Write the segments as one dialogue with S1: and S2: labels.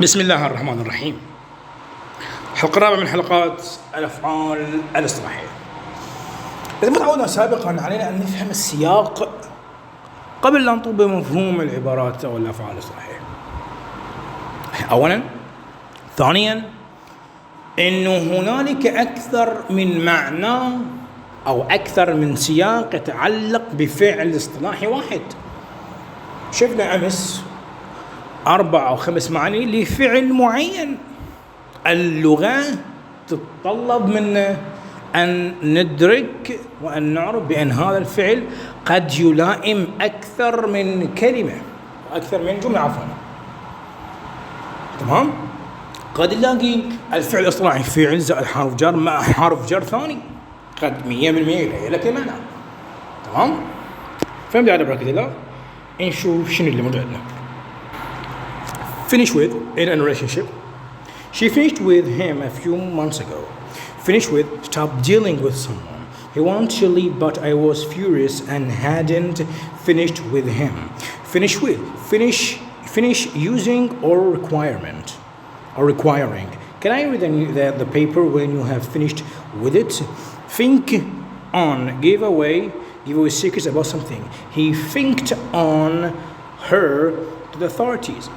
S1: بسم الله الرحمن الرحيم. الحلقة الرابعة من حلقات الأفعال الاصطلاحية. إذا ما تعودنا سابقا علينا أن نفهم السياق قبل أن نطلب مفهوم العبارات أو الأفعال الاصطلاحية. أولا، ثانيا، إنه هنالك أكثر من معنى أو أكثر من سياق يتعلق بفعل اصطلاحي واحد. شفنا أمس 4 أو 5 معاني لفعل معين. اللغة تتطلب منا أن ندرك وأن نعرف بأن هذا الفعل قد يلائم أكثر من كلمة وأكثر من جملة عفوا. تمام؟ قد نلاقي الفعل الاصطلاحي فعل زائد حرف جر مع حرف جر ثاني قد 100% يغير لك المعنى. تمام؟ فهمت على بركة الله؟ نشوف شنو اللي موجود عندنا. Finish with in a relationship. She finished with him a few months ago. Finish with stop dealing with someone. He wanted to leave, but I was furious and hadn't finished with him. Finish with finish using or requirement or requiring. Can I read the paper when you have finished with it? Think on give away secrets about something. He thinked on her to the authorities.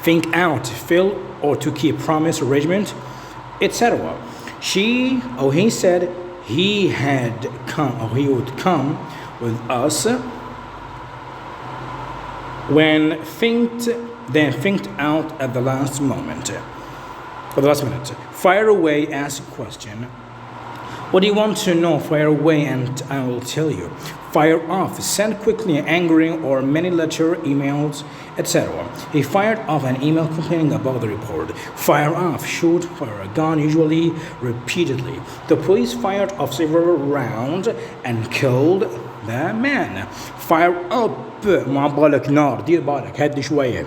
S1: Think out, fill or to keep promise, arrangement, etc. She or he said he had come or he would come with us. When thinked out at the last moment. For the last minute. Fire away, ask a question. What do you want to know? Fire away and I will tell you. Fire off, send quickly angry or many letter, emails, etc. He fired off an email complaining about the report. Fire off, shoot, fire a gun, usually repeatedly. The police fired off several rounds and killed the man. Fire up, ما بالك نار، دير بالك هدي شوية.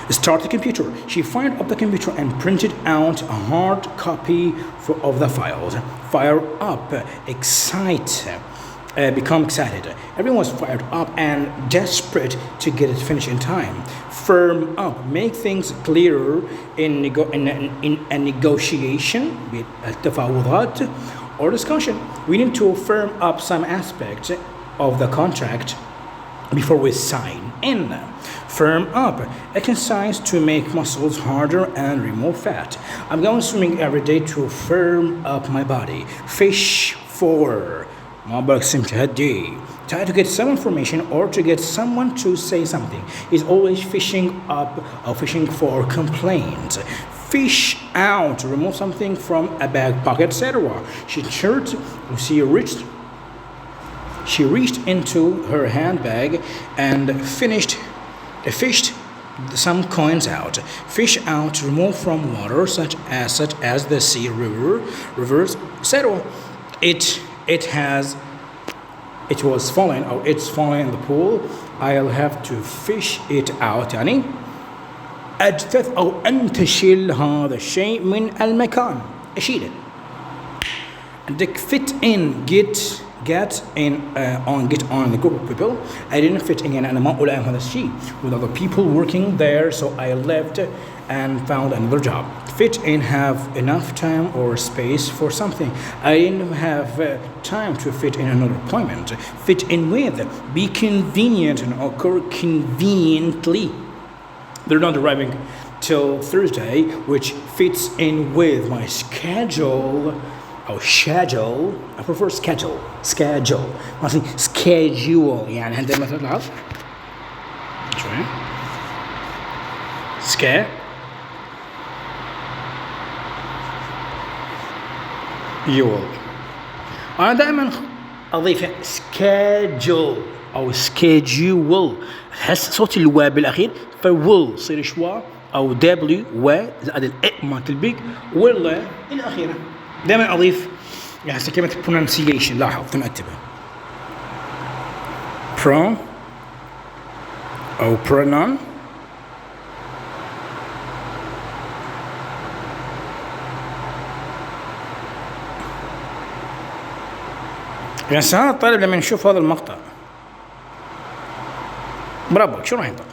S1: Start the computer. She fired up the computer and printed out a hard copy of the files. Fire up, excite, become excited. Everyone was fired up and desperate to get it finished in time. Firm up, make things clearer in a negotiation, التفاوضات or discussion. We need to firm up some aspects of the contract before we sign in. Firm up, exercise to make muscles harder and remove fat. I'm going swimming every day to firm up my body. Fish for ما بقسم تهدي. Try to get some information or to get someone to say something. He's always fishing up or fishing for complaints. Fish out, remove something from a back pocket, etc. She reached into her handbag and fished some coins out. Fish out, remove from water such as the sea, rivers, etc. It was falling or it's falling in the pool. I'll have to fish it out. يعني أجتث أو أنتشل هذا الشيء من المكان. أشيله. عندك fit in get on the group of people. I didn't fit in يعني أنا ما ألائم هذا الشيء with other people working there, so I left and found another job. Fit in, have enough time or space for something. I didn't have time to fit in another appointment. Fit in with, be convenient and occur conveniently. They're not arriving till Thursday, which fits in with my schedule. أو schedule. I prefer schedule. مثلا schedule يعني عندما تلعب شوية أنا دائما أضيف schedule أو schedule. أحس صوت الواو بالأخير فول يصير شوا أو w و زائد الإ مالت البيك ولا الأخيرة. دائما أضيف يعني كلمة pronunciation. لاحظ تنكتبها pro أو pronoun يعني سهل الطالب لما نشوف هذا المقطع برافو شو راح ينطق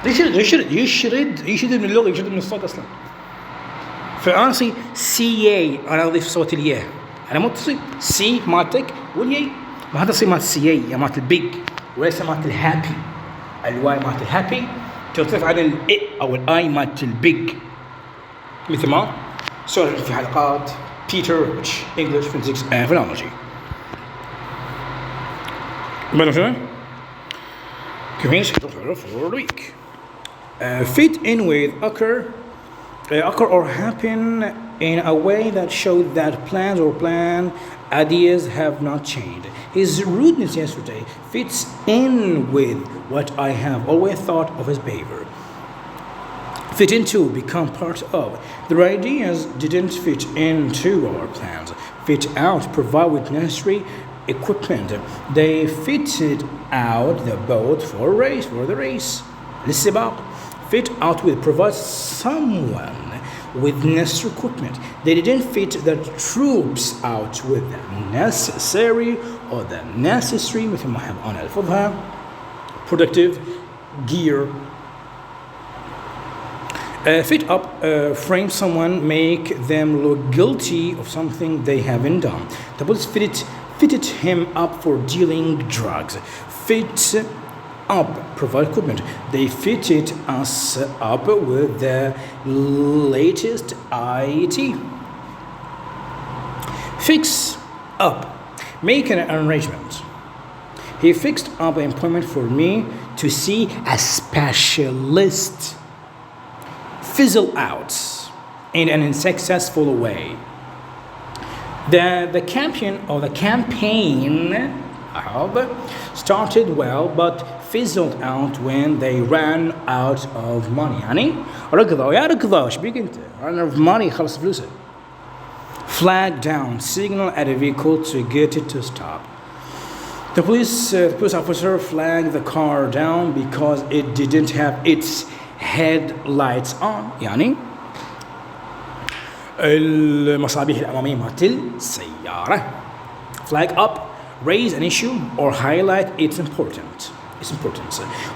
S1: يشرد من اللغة، يشرد من الصوت أصلا. فأنصي CA أنا أضيف صوت الياء، أنا مو تصير سي مالتك والياء ما هذا تصير مالت السي يا مالت البيج وليس مالت الهابي. الواي مالت الهابي ترتفع عن الإي أو الآي مالت البيج، مثل ما سولف في حلقات بيتر English Physics and Philology. بنو شنو؟ كمان for the week. Fit in with occur or happen in a way that shows that plans or plan ideas have not changed. His rudeness yesterday fits in with what I have always thought of his behavior. Fit into, become part of. Their ideas didn't fit into our plans. Fit out, provide with necessary equipment. They fitted out the boat for the race. للسباق. Fit out with, provide someone with necessary equipment. They didn't fit the troops out with the necessary or the necessary مثل ما أنا ألفظها productive gear. Fit up, frame someone, make them look guilty of something they haven't done. The police fitted him up for dealing drugs. Fit up, provide equipment. They fitted us up with the latest IT. Fix up, make an arrangement. He fixed up an appointment for me to see a specialist. Fizzle out in an unsuccessful way. The campaign started well but fizzled out when they ran out of money. يعني ركضوا ايش بيك انت؟ run out of money خلص فلوسه. Flag down, signal at a vehicle to get it to stop. The police officer flagged the car down because it didn't have its headlights on. يعني المصابيح الأمامية مالت السيارة. Flag up, raise an issue or highlight its importance.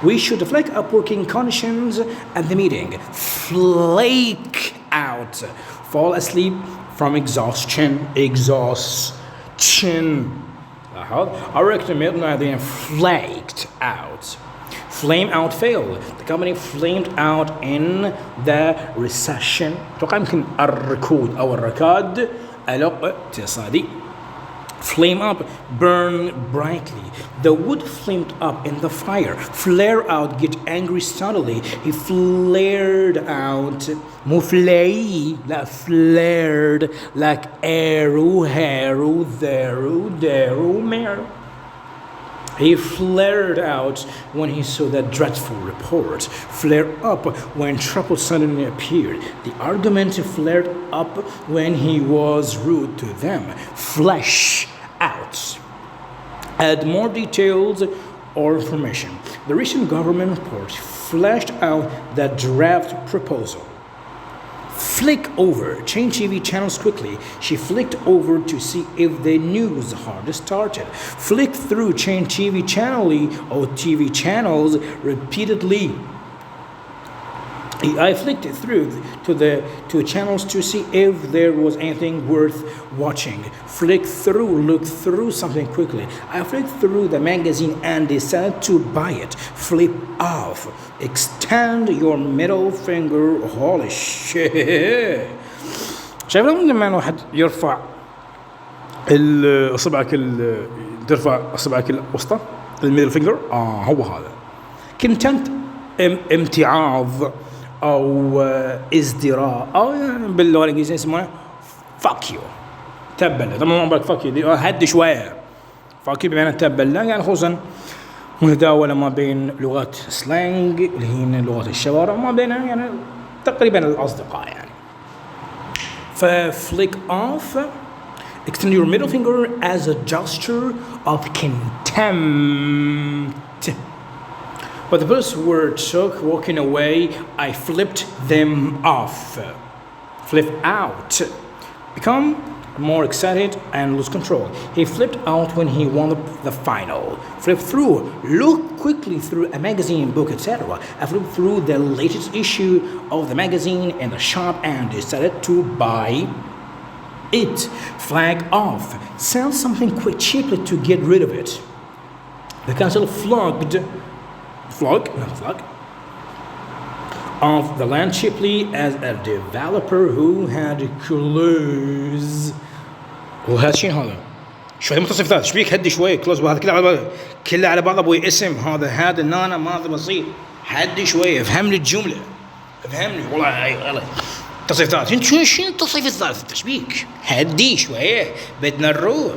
S1: We should flag up working conditions at the meeting. Flake out, fall asleep from exhaustion. I recommend then flaked out. Flame out failed. The company flamed out in the recession. أتوقع يمكن الركود أو الركاد الاقتصادي. Flame up, burn brightly. The wood flamed up in the fire. Flare out, get angry suddenly. He flared out. مو flay, لا flared like arrow, harrow, there, mare. He flared out when he saw that dreadful report. Flare up when trouble suddenly appeared. The argument flared up when he was rude to them. Flesh out. Add more details or information. The recent government report fleshed out the draft proposal. Flick over, change TV channels quickly. She flicked over to see if the news had started. Flick through, change TV channel or TV channels repeatedly. I flicked through to channels to see if there was anything worth watching. Flick through, look through something quickly. I flicked through the magazine and decided to buy it. Flip off. Extend your middle finger. Holy shit. شايف لما الواحد يرفع ترفع اصبعك الوسطى الميدل فينجر هو هذا كنت امتعاض او ازدراء او باللغه الانجليزيه يسمونه fuck you تبله. طبعا ما بالك fuck you دي هدي شويه. fuck you بمعنى تبله يعني خصوصا متداوله ما بين لغات سلانج اللي هي لغات الشوارع وما بين يعني تقريبا الاصدقاء يعني. ففليك off, extend your middle finger as a gesture of contempt. But the first word took walking away, I flipped them off. Flip out. Become more excited and lose control. He flipped out when he won the final. Flip through, look quickly through a magazine, book, etc. I flipped through the latest issue of the magazine in the shop and decided to buy it. Flag off, sell something quick cheaply to get rid of it. The council flogged off the land cheaply as a developer who had close. وهذا شنو هذا؟ شو هذه متصفات؟ ايش بيك هدي شوي كلوز وهذا كله على بعض ابوي اسم هذا النانا ماذا بصير؟ هدي شوي افهمني الجملة افهمني والله تصفيفات انت شنو التصريف الثالث؟ ايش بيك؟ هدي شوي بدنا نروح.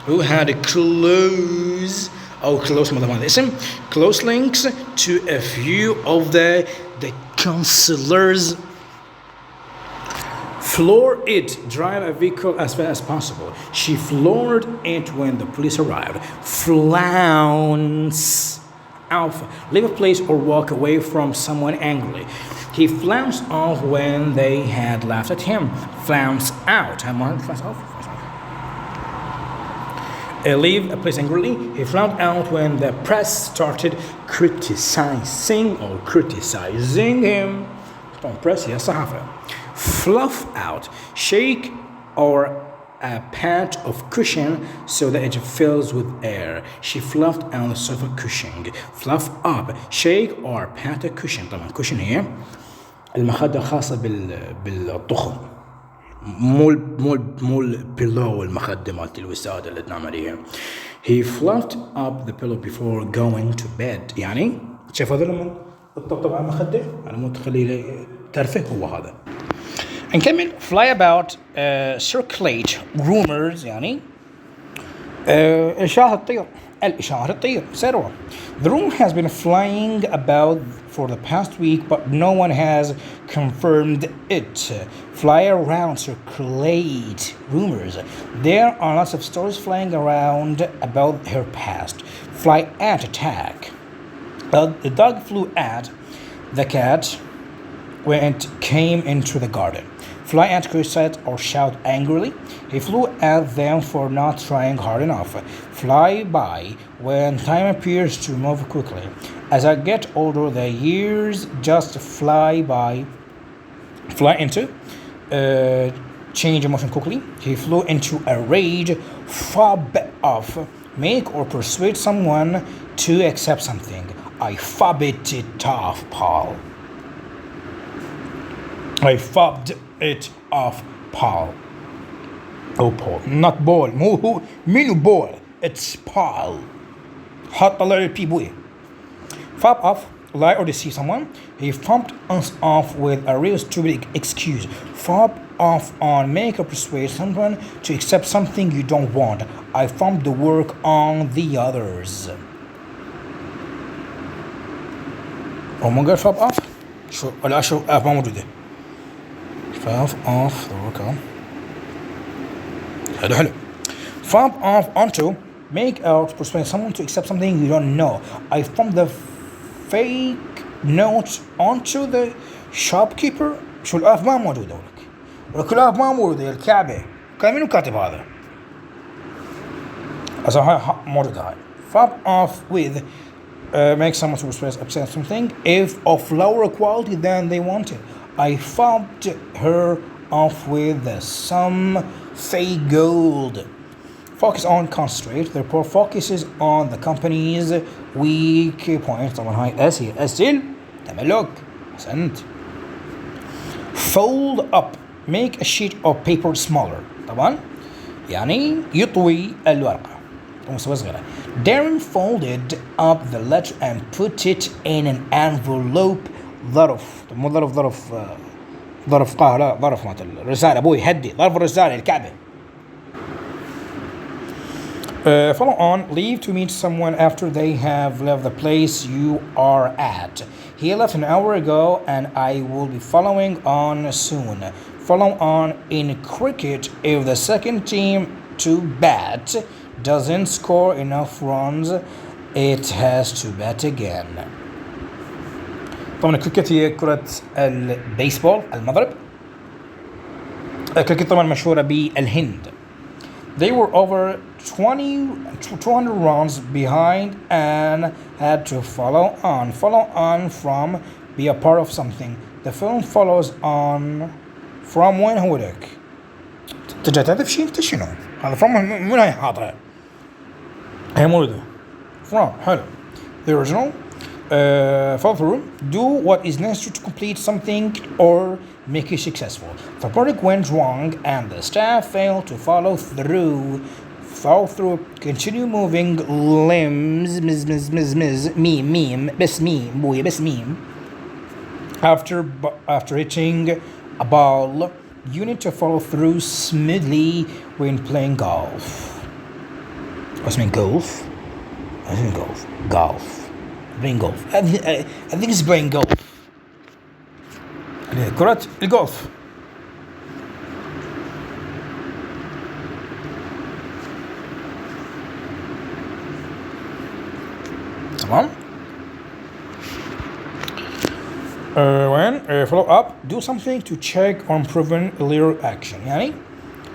S1: Who had close أو close ماذا الاسم close links to a few of the councillors. Floor it, drive a vehicle as fast as possible. She floored it when the police arrived. Flounce off, leave a place or walk away from someone angrily. He flounced off when they had laughed at him. Flounce out. Flounce off. Leave a place angrily. He flounced out when the press started criticizing him. Press, yes, صحافة. Fluff out, shake or a patch of cushion so that it fills with air. She fluffed out the sofa cushion. Fluff up, shake or pat a cushion. طبعا cushion هي المخدة الخاصة بالضخم. مو البيلو المخدة مالت الوسادة اللي تنام عليها. He fluffed up the pillow before going to bed. يعني شايف هذا لما تطبطب على المخدة على مود تخليه ترفه هو هذا. نكمل. Fly about, circulate, rumors يعني الإشاعة تطير etc. The rumor has been flying about for the past week but no one has confirmed it. Fly around, circulate rumors. There are lots of stories flying around about her past. Fly at, attack. The dog flew at the cat when it came into the garden. Fly at, criticize or shout angrily. He flew at them for not trying hard enough. Fly by when time appears to move quickly. As I get older, the years just fly by. Fly into, change emotion quickly. He flew into a rage. Fob off, make or persuade someone to accept something. I fobbed it off, Paul. I fobbed it off, Paul. Oh, Paul, not Paul. مو منو Paul. It's Paul. حط طلع البي بوي. Fob off, lie or deceive someone. He fobbed us off with a real stupid excuse. Fob off on, make or persuade someone to accept something you don't want. I fobbed the work on the others. مو قال fob off؟ شو ولا شو ما موجودة. Fob off the work on. حلو. Fob off onto, make or persuade someone to accept something you don't know. I found the fake note onto the shopkeeper. شو الآف ما موجودة ولك الآف ما موجودة الكعبة كان منو كاتب هذا؟ أصلا هاي موجودة هاي. Fob off with, make someone to accept something if of lower quality than they wanted. I fobbed her off with some fake gold. Focus on, concentrate. The report focuses on the company's weak points. طبعا هاي اس هي اسئل تملك. أحسنت. Fold up, make a sheet of paper smaller. طبعا يعني يطوي الورقة مسوى صغيرة. Darren folded up the letter and put it in an envelope. ظرف مو ظرف قاهرة ظرف مات الرسالة أبوي هدي ظرف الرسالة الكعبة. Follow on, leave to meet someone after they have left the place you are at. He left an hour ago and I will be following on soon. Follow on in cricket if the second team to bat doesn't score enough runs, it has to bat again. طبعا الكريكت هي كرة البيسبول المضرب. كركي طبعا مشهورة بالهند. They were over 200 rounds behind and had to follow on from be a part of something. The film follows on from وين هو ذاك؟ ترجع تعرف شيء انت شنو؟ هذا from من هاي حاطها؟ هي موجودة. From حلو. The original follow through, do what is necessary to complete something or make it successful. The project went wrong and the staff failed to follow through. Continue moving limbs, meme. After hitting a ball, you need to follow through smoothly when playing golf. What's mean golf? I think golf. Playing golf. I think it's playing golf. كرة الجولف. تمام. When follow up, do something to check on proven earlier action. يعني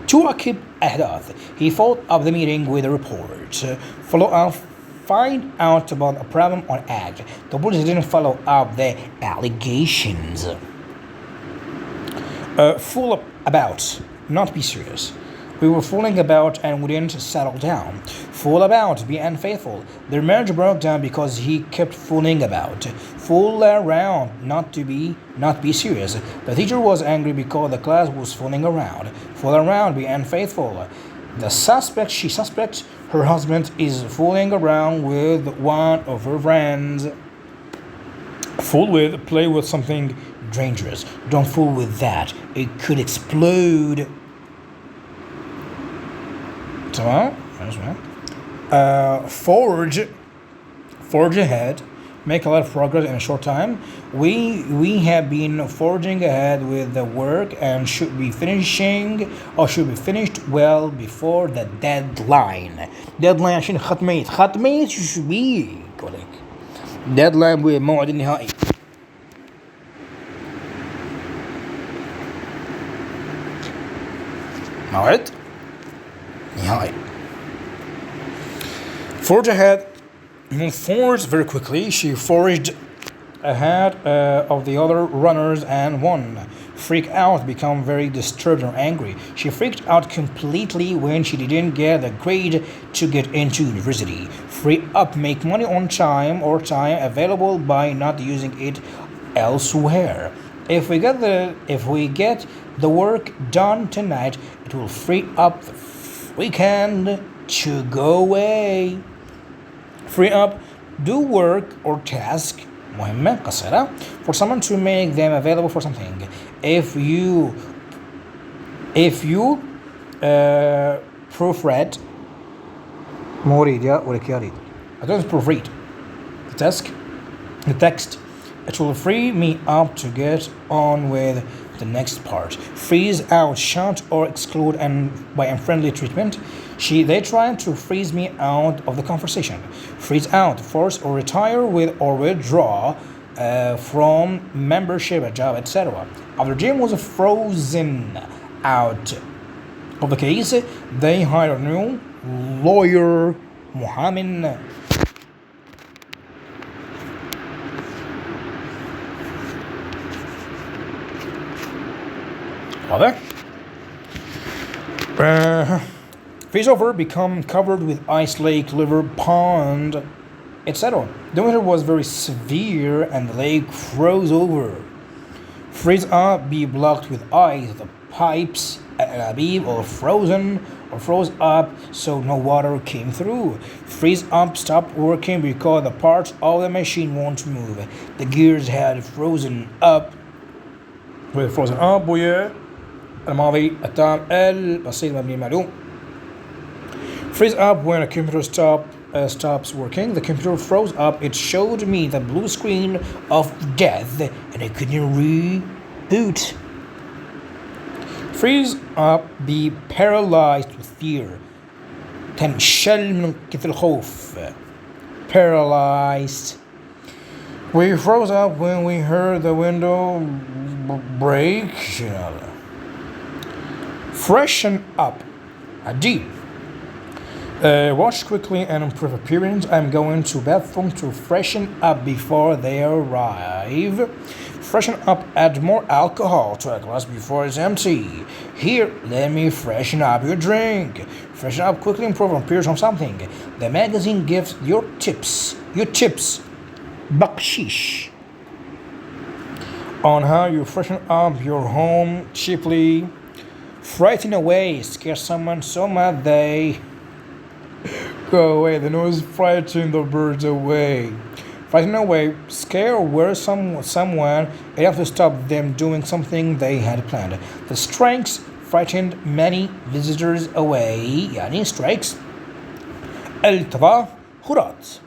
S1: تواكب أحداث. He followed up the meeting with a report. Follow up. Find out about a problem or act. The police didn't follow up the allegations. Fool about, not be serious. We were fooling about and we didn't settle down. Fool about, be unfaithful. Their marriage broke down because he kept fooling about. Fool around, not be serious. The teacher was angry because the class was fooling around. Fool around, be unfaithful. She suspects her husband is fooling around with one of her friends. Fool with, play with something dangerous. Don't fool with that. It could explode. تمام. Forge ahead. Make a lot of progress in a short time. We have been forging ahead with the work and should be finished well before the deadline. Deadline عشان ختميت شو بيه كولك. Deadline بموعد النهائي. موعد نهائي. Forge ahead. Forged very quickly. She forged ahead of the other runners and won. Freak out, become very disturbed or angry. She freaked out completely when she didn't get the grade to get into university. Free up, make money on time or time available by not using it elsewhere. If we get the work done tonight, it will free up the weekend to go away. Free up, do work or task مهمة قصيرة for someone to make them available for something. If you proofread مريد يا ولك يا ريد. I don't proofread the text. It will free me up to get on with the next part. Freeze out, shut or exclude by unfriendly treatment. They try to freeze me out of the conversation. Freeze out, force or retire with or withdraw from membership, a job, etc. After Jim was frozen out of the case, they hired a new lawyer, محامٍ. Freeze over, become covered with ice lake, river, pond, etc. The winter was very severe and the lake froze over. Freeze up, be blocked with ice, the pipes or froze up so no water came through. Freeze up, stopped working because the parts of the machine won't move. The gears had frozen up. ويا الماضي التام البسيط مبني معلوم. Freeze up when a computer stops working. The computer froze up. It showed me the blue screen of death and I couldn't reboot. Freeze up, be paralyzed with fear. تنشل من كثر الخوف. Paralyzed. We froze up when we heard the window break. Freshen up. D. Wash quickly and improve appearance. I'm going to bathroom to freshen up before they arrive. Freshen up, add more alcohol to a glass before it's empty. Here, let me freshen up your drink. Freshen up quickly, improve appearance on something. The magazine gives your tips. Bakshish. On how you freshen up your home cheaply. Frighten away, scare someone so much they go away. The noise frighten the birds away. Frighten away, scare or worry someone enough to stop them doing something they had planned. The strikes frightened many visitors away. يعني strikes. التظاهرات.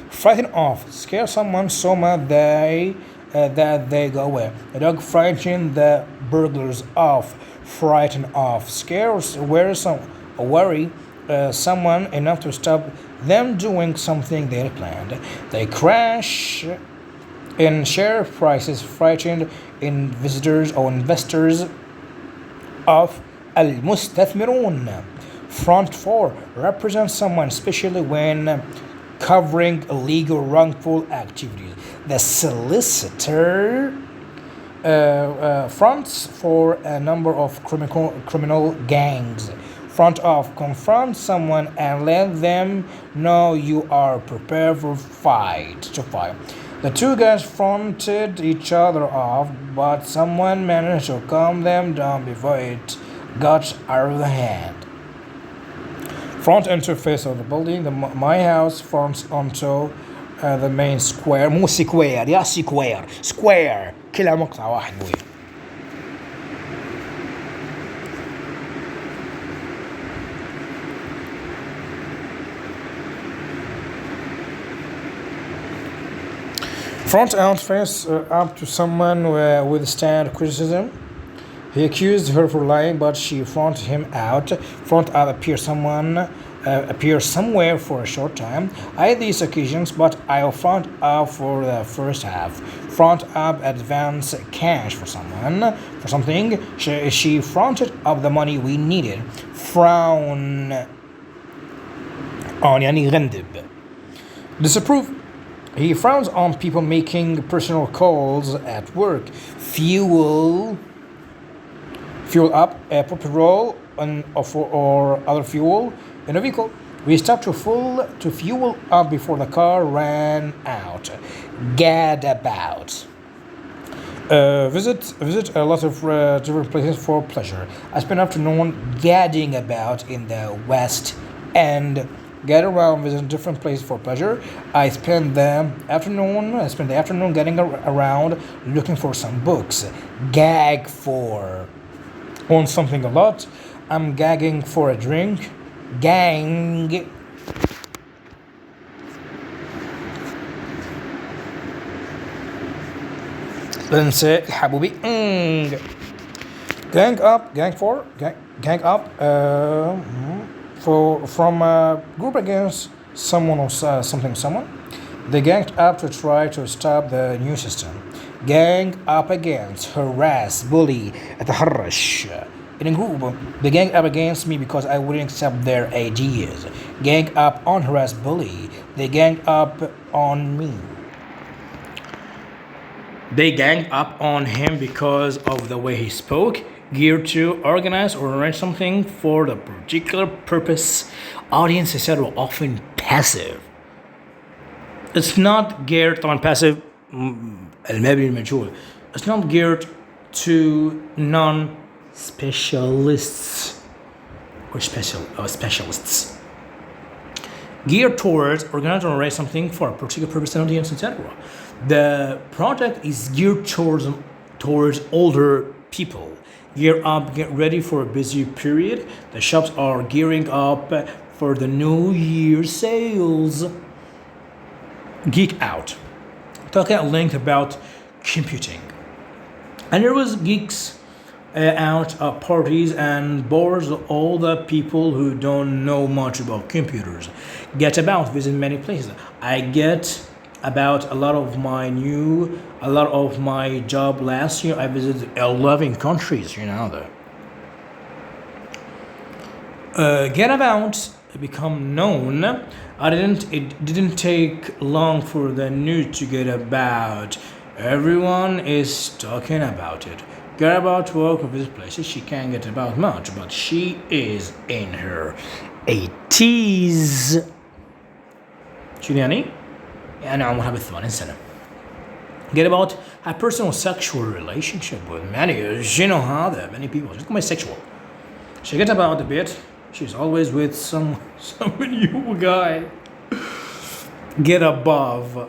S1: Frighten off, scare someone so much that they go away. The dog frightened the burglars off. Frighten off, scare or worry someone enough to stop them doing something they had planned. They crash in share prices, frightened in visitors or investors of المستثمرون. Front for represents someone, especially when covering illegal wrongful activities. The solicitor fronts for a number of criminal gangs. Front of, confront someone and let them know you are prepared to fight. The two guys fronted each other off, but someone managed to calm them down before it got out of the hand. Front interface of the building. My house fronts onto the main square. مو سكوير يا سكوير كلها مقطع واحد بوي. Front out face up to someone withstand criticism. He accused her for lying, but she fronted him out. Front up appear somewhere for a short time. I had these occasions, but I'll front up for the first half. Front up advance cash for something. She fronted up the money we needed. Frown on يعني غندب. Disapprove. He frowns on people making personal calls at work. Fuel up, put petrol or other fuel in a vehicle. We stopped to fuel up before the car ran out. Gad about. Visit a lot of different places for pleasure. I spent afternoon gadding about in the West End. Get around, visit different places for pleasure. I spent the afternoon getting around looking for some books. Gag for. Want something a lot. I'm gagging for a drink. Gang. انسى الحبوبي. Gang up from a group against someone or someone. They ganged up to try to stop the new system. Gang up against, harass, bully, أتحرش. In a group, they ganged up against me because I wouldn't accept their ideas. Gang up on, harass, bully. They ganged up on me. They ganged up on him because of the way he spoke. Geared to organize or arrange something for the particular purpose. Audience is often passive. It's not geared طبعا passive المبني المجهول. It's not geared to non-specialists or specialists. Geared towards organize or arrange something for a particular purpose and audience, etc. The project is geared towards older people. Gear up, get ready for a busy period. The shops are gearing up for the New Year sales. Geek out. Talking at length about computing. And there was geeks out at parties and bores all the people who don't know much about computers. Get about, visit many places. I get about a lot of my job last year. I visited 11 countries, Get about, become known. It didn't take long for the news to get about. Everyone is talking about it. Get about work of these places. She can't get about much, but she is in her 80s. شو يعني؟ يعني عمرها بالثمانين سنة. Get about her personal sexual relationship with many. You know how that many people just come sexual. She get about a bit. She's always with some new guy. Get above.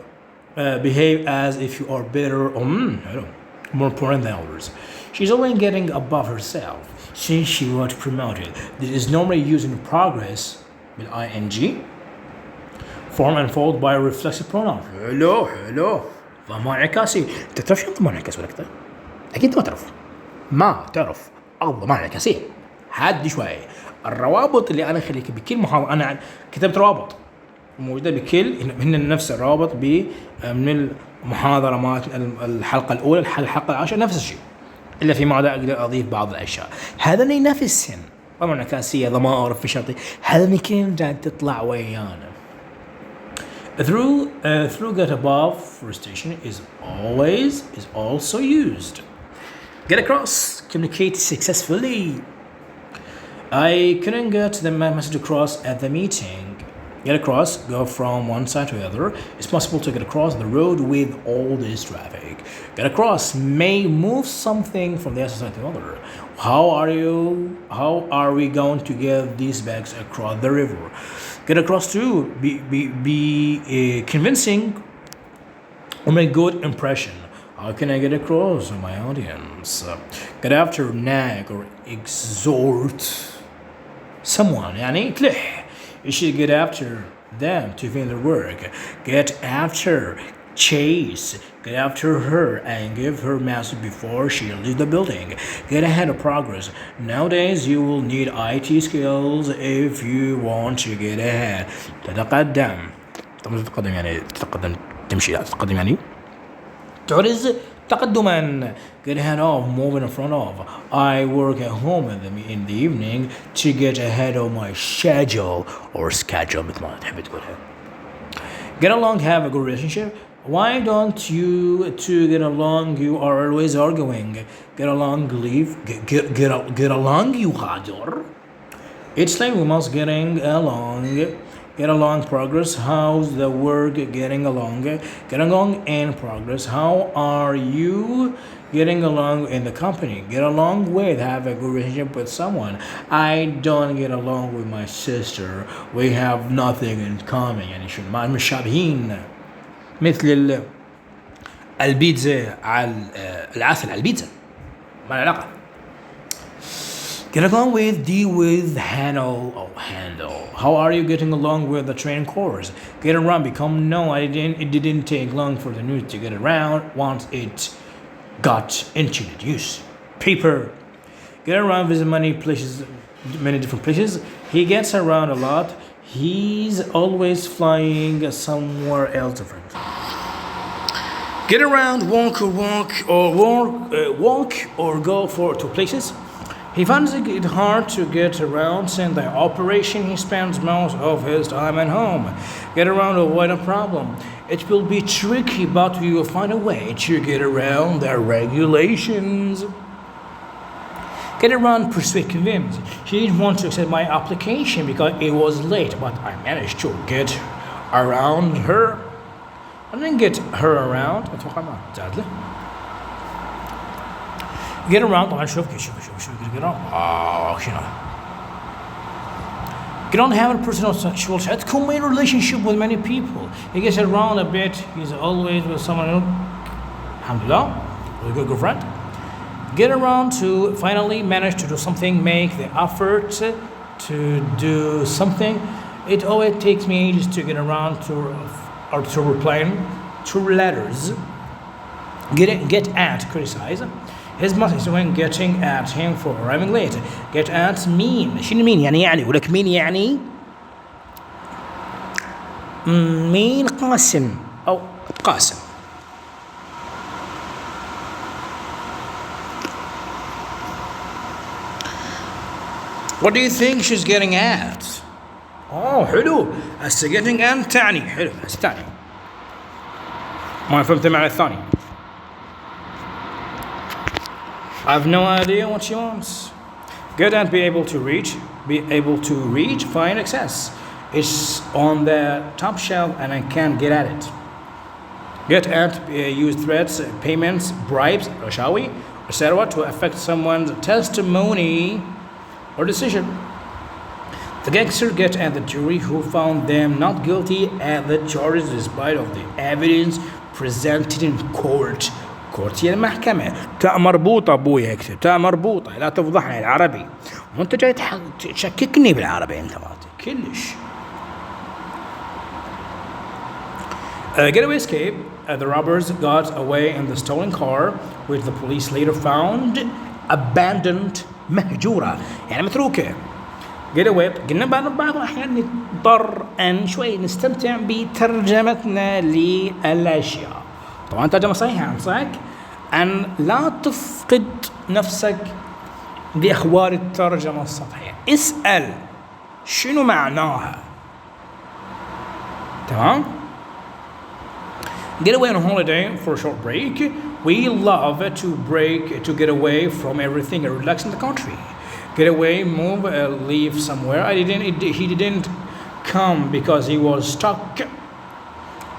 S1: Behave as if you are better or more important than others. She's always getting above herself. She was promoted. This is normally used in progress with ing form and followed by a reflexive pronoun. hello ضمائر انعكاسي. انت تعرف شو ضمائر انعكاسي ولا كذا؟ اكيد ما تعرف الضمائر الانعكاسية. هادي شوي. الروابط اللي انا اخليك بكل محاضرة، انا كتبت روابط موجودة بكل هن نفس الروابط من المحاضرة مالت الحلقة الأولى الحلقة العاشرة نفس الشيء، إلا في ما أقدر أضيف بعض الأشياء. هذا نفسهن ضمائر انعكاسية، ضمائر في شرطي، هذا كلمة جاي تطلع ويانا. Through get above for station is also used. Get across, communicate successfully. I couldn't get the message across at the meeting. Get across, go from one side to the other. It's possible to get across the road with all this traffic. Get across may move something from the other side to the other. How are we going to get these bags across the river? Get across to be convincing or make good impression. How can I get across to my audience? Get after, nag or exhort someone. يعني تلح. You should get after them to finish their work. Get after, chase, get after her and give her message before she leaves the building. Get ahead of progress. Nowadays you will need IT skills if you want to get ahead. تتقدم. تتقدم يعني تتقدم تمشي، تتقدم يعني تعرز تقدما. Get ahead of, move in front of. I work at home in the evening to get ahead of my schedule or schedule مثل ما تحب تقولها. Get along, have a good relationship. Why don't you two get along? You are always arguing. Get along, leave. Get along, you هاجر. It's like we must getting along. Get along, progress. How's the work getting along? Get along in progress. How are you getting along in the company? Get along with, have a good relationship with someone. I don't get along with my sister. We have nothing in common. يعني شو ما مشابهين مثل البيتزا على العسل على البيتزا، ما العلاقة. Get along with, deal with, handle. How are you getting along with the training course? Get around, become known. It didn't take long for the news to get around once it got into the use. Paper. Get around, visit many different places. He gets around a lot. He's always flying somewhere else different. Get around, walk or go to places. He finds it hard to get around since the operation he spends most of his time at home. Get around, avoid a problem. It will be tricky, but we will find a way to get around the regulations. Get around, persuade, convince. She didn't want to accept my application because it was late, but I managed to get around her. I didn't get her around. أتوقع ما زاد له. Get around طبعا شوف get around شنو get on, have a personal sexual main relationship with many people. He gets around a bit. He's always with someone else. Alhamdulillah, with a good girlfriend. Get around to finally manage to do something, make the effort to do something. It always takes me ages to get around to replying to letters. Get at, criticize. His boss is when getting at him for arriving late. Get at mean. شنو mean يعني ولك mean يعني مين قاسم أو قاسم. What do you think she's getting at? Oh حلو. هسه getting at تعني حلو. هسه تعني. ما فهمت المعنى الثاني. I have no idea what she wants. Get at be able to reach, find access. It's on the top shelf and I can't get at it. Get at use threats, payments, bribes, رشاوي, etc. to affect someone's testimony or decision. The gangster get at the jury who found them not guilty at the charges despite of the evidence presented in court. كورت هي المحكمة. تاء مربوطة أبوي اكتب تاء مربوطة لا تفضحني العربي وأنت جاي تشككني بالعربي أنت كلش. Getaway escape. The robbers got away in the stolen car which the police later found abandoned مهجورة يعني متروكة. Getaway قلنا بعض الأحيان نضطر أن شوي نستمتع بترجمتنا للأشياء. طبعا ترجمة صحيحة أنصحك أن لا تفقد نفسك بأخبار الترجمة السطحية. اسأل شنو معناها. تمام. Get away on a holiday for a short break. We love to get away from everything and relax in the country. Get away, move, leave somewhere. He didn't come because he was stuck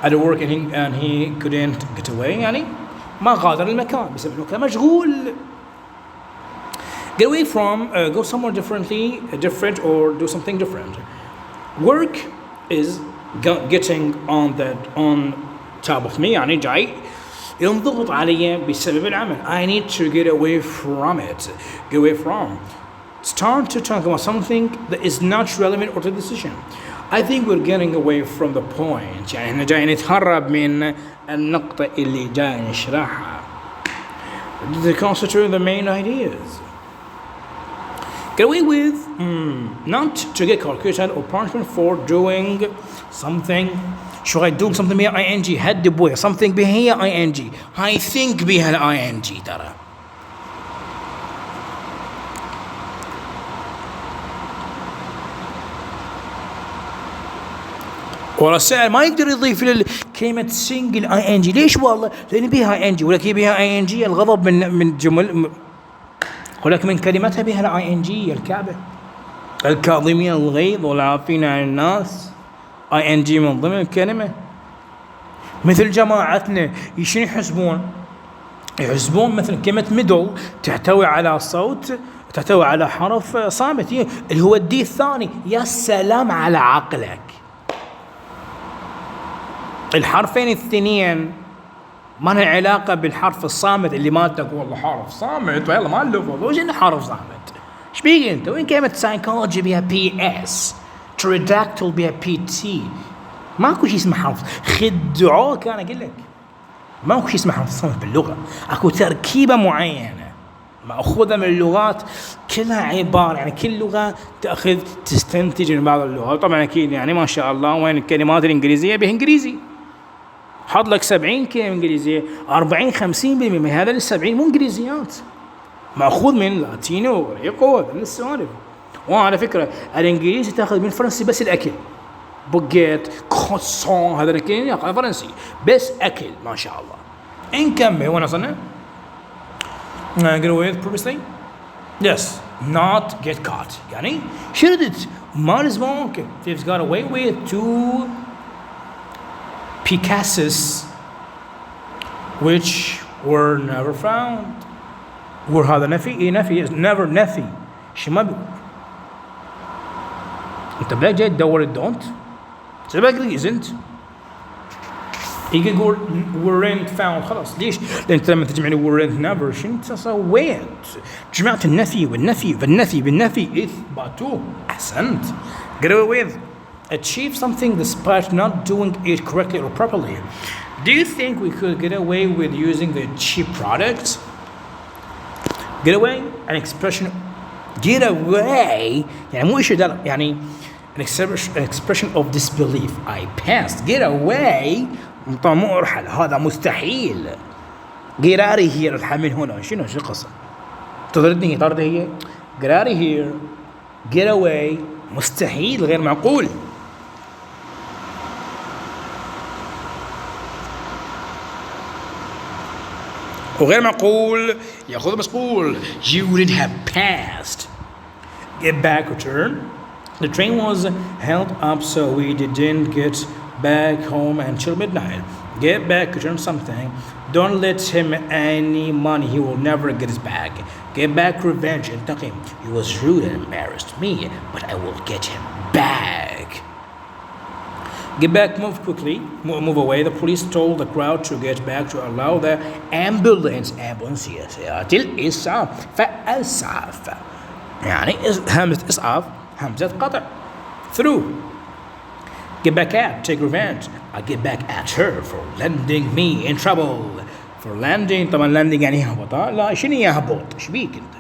S1: at work and he couldn't get away. يعني ما غادر المكان بسبب انه كان مشغول. Get away from go somewhere different or do something different. Work is getting on top of me يعني جاي ينضغط علي بسبب العمل. I need to get away from it. Get away from. Start to talk about something that is not relevant or to the decision. I think we're getting away from the point. يعني احنا جاي نتهرب من النقطة اللي جاي نشرحها. They constitute the main ideas. Get away with not to get calculated or punishment for doing something. شو غاي doing something بها ing هد بوي something بها هي ing. I think بها ing ترى. والله السائل ما يقدر يضيف لكلمة سنجل اي ان جي. ليش والله؟ لأن بيها اي ان جي ولكن بيها اي ان جي الغضب من جمل ولكن من كلمتها بيها الاي ان جي الكعبة الكاظمين الغيظ والعافين عن الناس. اي ان جي من ضمن الكلمة. مثل جماعتنا شنو يحسبون مثل كلمة ميدل تحتوي على صوت تحتوي على حرف صامت اللي هو الدي الثاني. يا سلام على عقلك. الحرفين الاثنين ما لها علاقة بالحرف الصامت اللي ما تقول والله حرف صامت ويلا ما نلفظ وش انه حرف صامت. ايش بيك انت؟ وين كلمة سايكولوجي بها بي اس تريداكتل بها بي تي. ماكو شيء اسمه حرف خدعوك. انا اقول لك ماكو شيء اسمه حرف صامت باللغة. اكو تركيبة معينة مأخوذة من اللغات كلها عبارة يعني كل لغة تأخذ تستنتج من بعض اللغات. طبعا اكيد يعني ما شاء الله وين الكلمات الانجليزية به انجليزي. حط لك 70 كلمة انجليزية 40-50% من هذا ال70 مو انجليزيات مأخوذ من لاتينو ريقو هذا السوالف. وعلى فكرة الانجليزي تأخذ من الفرنسي بس الأكل بوجيت كروسون هذا الكلمة يقع فرنسي بس أكل ما شاء الله. نكمل وين وصلنا؟ Get away with previously? Yes. Not get caught. يعني شردت ما لزمك. Thieves got away with two Picassos which were never found. were هذا نفي نفي never نفي شو ما بيقول. انت بلا جاي تدور don't سبق isn't يجي يقول weren't found خلاص. ليش؟ لأن أنت لما تجمع لي weren't never شو أنت سويت؟ جمعت النفي بالنفي إثباتوه. أحسنت. Get away with achieve something despite not doing it correctly or properly. Do you think we could get away with using the cheap products? Get away an expression. Get away يعني مو إشي دل يعني an expression of disbelief. I passed. Get away مو أرحل هذا مستحيل. Get out of here. الحمل هنا شنو القصة؟ تطردني طرد هي. Get out of here. get away مستحيل غير معقول. وغير معقول ياخذ مسؤول. You wouldn't have passed. Get back, return. The train was held up so we didn't get back home until midnight. Get back, return something. Don't let him any money, he will never get his back. Get back, revenge, انتقم. He was rude and embarrassed me, but I will get him back. Get back, move quickly, move away. The police told the crowd to get back to allow the ambulance سيارات الإسعاف فأسعف. يعني همزة إسعاف همزة قطع. Through. Get back at, take revenge. I get back at her for landing me in trouble. For landing طبعا landing يعني يهبط. لا شنو يهبط؟ ايش بيك انت؟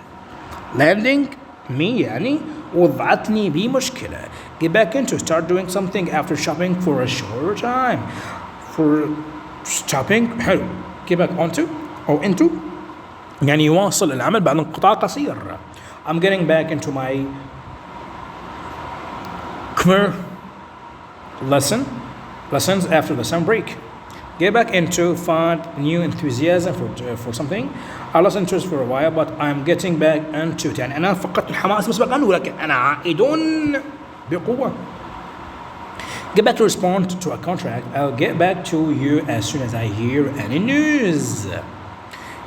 S1: Landing me يعني وضعتني بمشكلة. Get back into, start doing something after shopping for a short time. For shopping حلو. Get back onto أو into يعني يواصل العمل بعد انقطاع قصير. I'm getting back into my lessons after the summer break. Get back into, find new enthusiasm for something. I lost interest for a while but I'm getting back into it. يعني أنا فقدت الحماس مسبقا ولكن أنا عائد بقوة. Get back to respond to a contract. I'll get back to you as soon as I hear any news.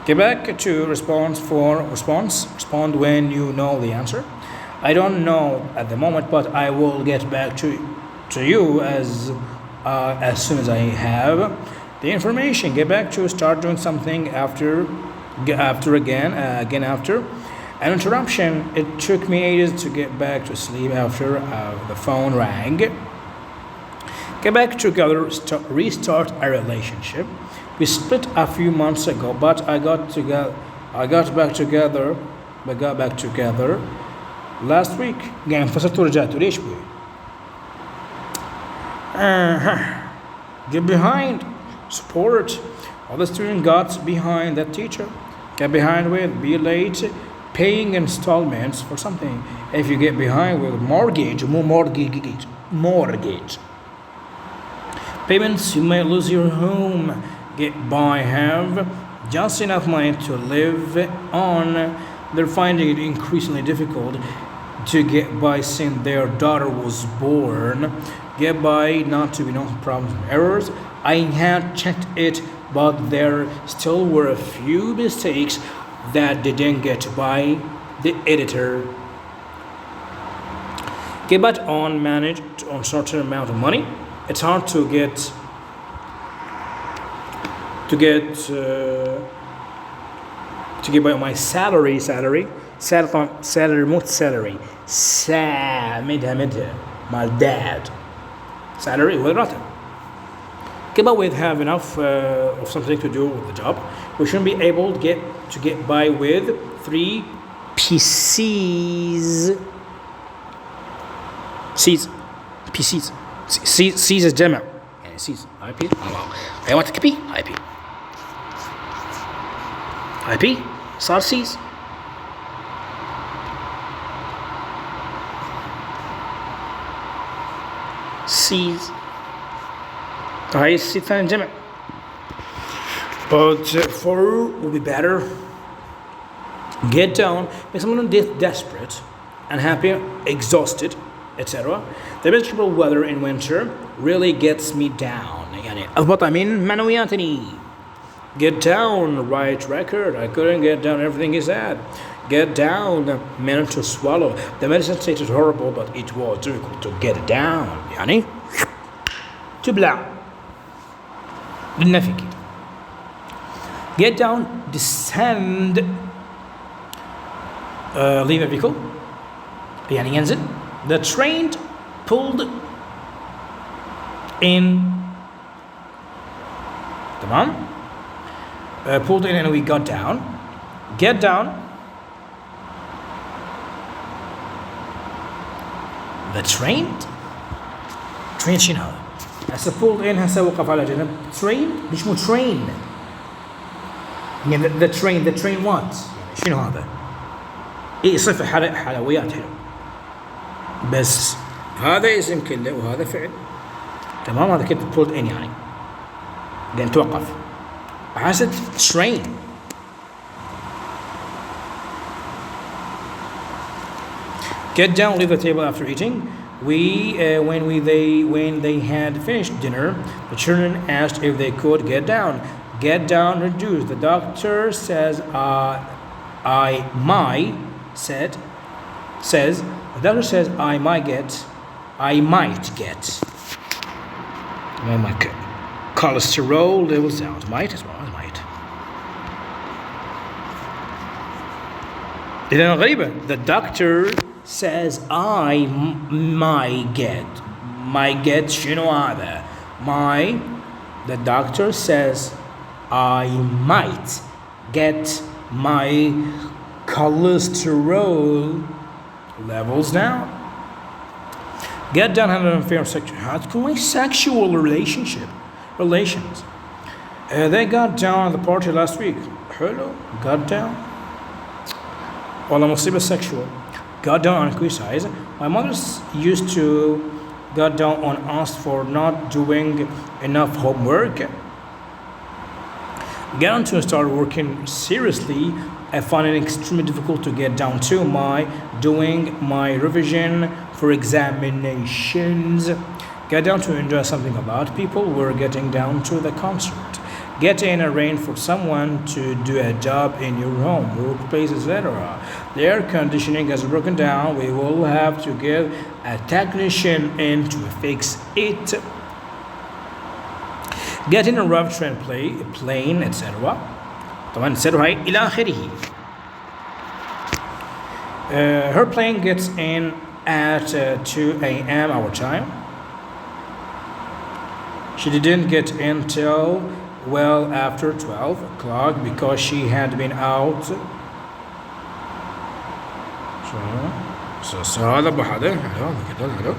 S1: Get back to respond when you know the answer. I don't know at the moment but I will get back to you as soon as I have the information. Get back to, start doing something after an interruption. It took me ages to get back to sleep after the phone rang. Get back together, restart a relationship. We split a few months ago but I got back together last week. يعني انفصلت ورجعت ليش بوي؟ Get behind, support. All the student got behind that teacher. Get behind with, be late, paying installments for something. If you get behind with mortgage. Payments, you may lose your home. Get by, have just enough money to live on. They're finding it increasingly difficult to get by since their daughter was born. Get by, not to be no problems and errors. I had checked it, but there still were a few mistakes that didn't get by the editor. Get back on managed on certain amount of money. It's hard to get by my salary مو salary مدها مال dad salary والراتب. Get by with have enough of something to do with the job. We shouldn't be able to get by with 3 PCs. C's is جمع يعني C's IP. I want to be IP صار C's. هاي السي ثاني جمع. But for will be better. Get down makes someone desperate, unhappy, exhausted, etc. The miserable weather in winter really gets me down. يعني أضبط من معنوياتني. Get down, right record. I couldn't get down everything he said. Get down meant to swallow. The medicine tasted horrible, but it was difficult to get it down. يعني تبلع بالنفي. Get down, descend. Leave a vehicle. يعني ينزل. The train pulled in. تمام. Pulled in and we got down. Get down. The train شنو هذا؟ هسه pulled in هسه وقف على جنب. Train ليش مو train؟ يعني the train what؟ يعني شنو هذا؟ إيه صفة حلويات حلو. بس هذا اسم كله وهذا فعل. تمام. هذا كده pulled in يعني لأن توقف. حاسة train. Get down, leave the table after eating. When they had finished dinner, the children asked if they could get down. Get down, reduce. The doctor says, the doctor says I might get my cholesterol levels out. Might as well as might. إذا غريبة. The doctor says I might get شنو هذا؟ The doctor says I might get my cholesterol levels down. Get down had an unfair sexual relations. They got down at the party last week. Hello, got down. والله مصيبة sexual. Got down on criticize. My mother used to got down on us for not doing enough homework. Get on to start working seriously. I find it extremely difficult to get down to doing my revision for examinations. Get down to enjoy something about people. We're getting down to the concert. Get in arrange for someone to do a job in your home, workplace, etc. The air conditioning has broken down. We will have to get a technician in to fix it. Get in a rough train, plane, etc. طبعا etc. إلى آخره. Her plane gets in at 2 a.m. our time. She didn't get in till well after 12 o'clock because she had been out. So هذا بهذا هذا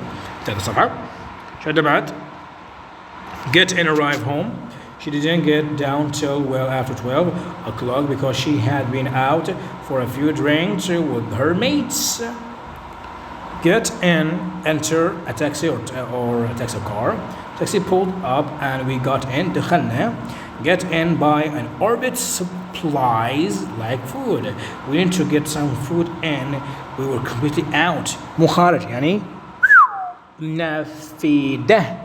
S1: ثلاث صفحة. شو بعد؟ Get in arrive home. She didn't get down till well after 12 o'clock because she had been out for a few drinks with her mates. Get in, enter a taxi or a taxi car. Taxi pulled up and we got in. دخلنا. Get in by an orbit supplies like food. We need to get some food in. We were completely out. مو خارج يعني نافذة.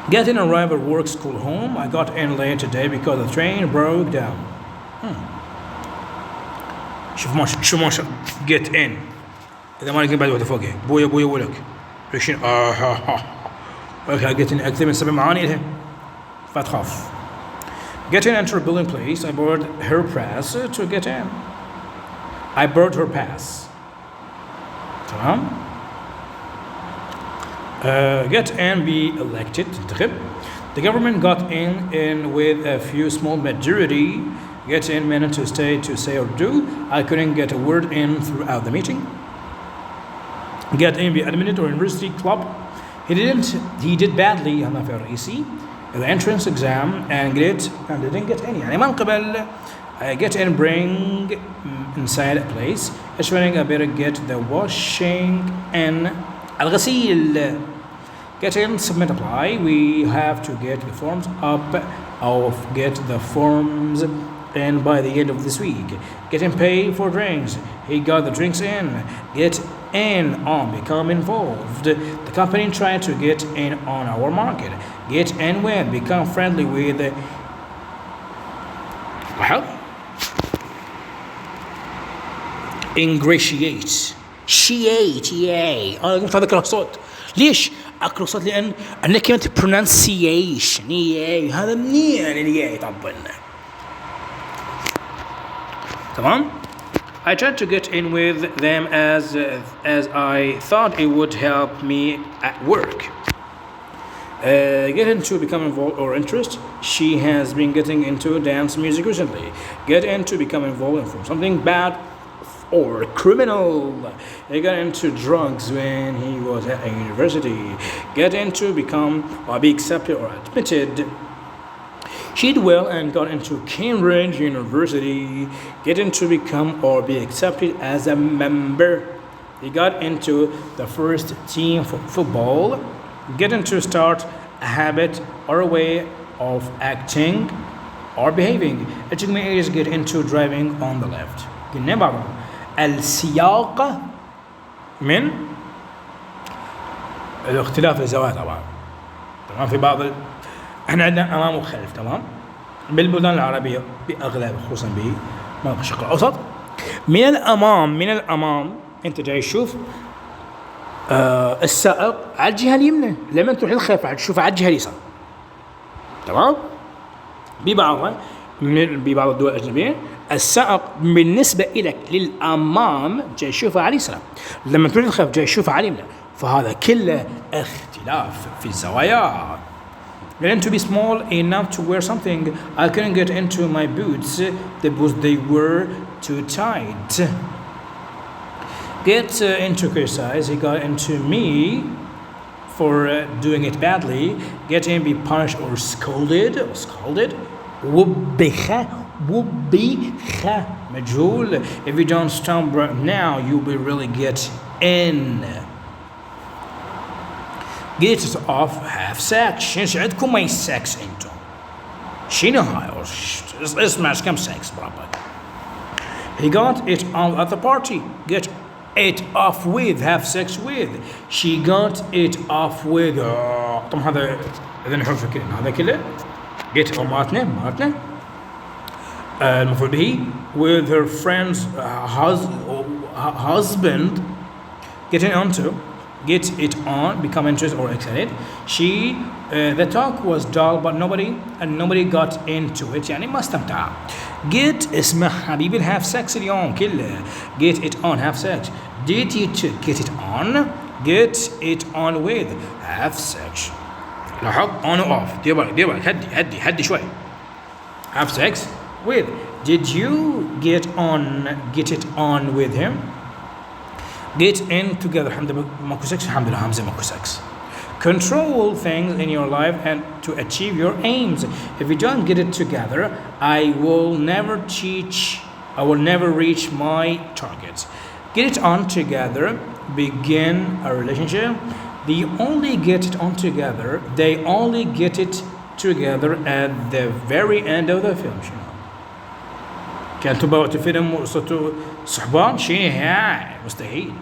S1: Get in, arrive at work, school, home. I got in late today because the train broke down. شوف ما get in. إذا ما لقيت بعد واحدة فوقها. بويا ولك. ليشين ولك get in أكثر من 7 معاني لها. فتخاف. Get in, enter a building place. I borrowed her pass to get in. I borrowed her pass. تمام. Get in, be elected. The government got in with a few small majority. Get in meant to stay, to say or do. I couldn't get a word in throughout the meeting. Get in, be admitted or university club. He did badly on the entrance exam and didn't get any. يعني ما نقبل. Get in, bring inside a place. Ashwani, I better get the washing in. الغسيل. Get in, submit, apply. We have to get the forms up get the forms in by the end of this week. Get in, pay for drinks. He got the drinks in. Get in on, become involved. The company tried to get in on our market. Get in with, become friendly with. Ingratiate. yay. أنا قلت هذا الصوت. ليش؟ أقرأ صوت لأن كلمة pronunciation yay هذا منين الياي طبعا. تمام؟ I tried to get in with them as I thought it would help me at work. Get into become involved or interest. She has been getting into dance music recently. Get into become involved from something bad or criminal. He got into drugs when he was at a university. Get into become or be accepted or admitted. She did well and got into Cambridge University, getting to become or be accepted as a member. He got into the first team for football, getting to start a habit or a way of acting or behaving. It took me ages to get into driving on the left. قلنا بعضهم السياق من الاختلاف الزوايا طبعا. تمام في بعض احنا عندنا امام وخلف. تمام بالبلدان العربيه باغلب خصوصا بمناطق الشرق الاوسط من الامام انت جاي تشوف السائق على الجهه اليمنى، لما تروح للخلف راح تشوفه على الجهه اليسار. تمام ببعض الدول الاجنبيه السائق بالنسبه لك للامام جاي تشوفه على اليسار، لما تروح للخلف جاي تشوفه على اليمنى. فهذا كله اختلاف في الزوايا. Getting to be small enough to wear something, I couldn't get into my boots because they were too tight. Get into criticize, he got into me for doing it badly. Get in, be punished or scolded. وبخ مجهول. If you don't stop right now, you will really get in. Get it off half sex. شنو عندكم ما sex انتم؟ شنو هاي؟ اسمع كم sex بربك. He got it on at the party. Get it off with, have sex with. She got it off with. طبعا هذا نحن فكرين هذا كله. Get مالتنا المفروض به with her friend's husband. Getting onto. Get it on, become interested or excited. The talk was dull but nobody got into it. يعني ما استمتع. Get اسمه حبيبي have sex اليوم كله. Get it on, have sex. Did you get it on? Get it on with, have sex. لاحظ on و off. ديبالك هدي شوي. Have sex with. Did you get it on with him? Get in together. ماكو sex. الحمد لله همزة ماكو sex. Control things in your life and to achieve your aims. If you don't get it together, I will never reach my targets. Get it on together. Begin a relationship. They only get it together at the very end of the film. كانتوا بوقت فيلم وصلتوا صحبان شيء مستحيل.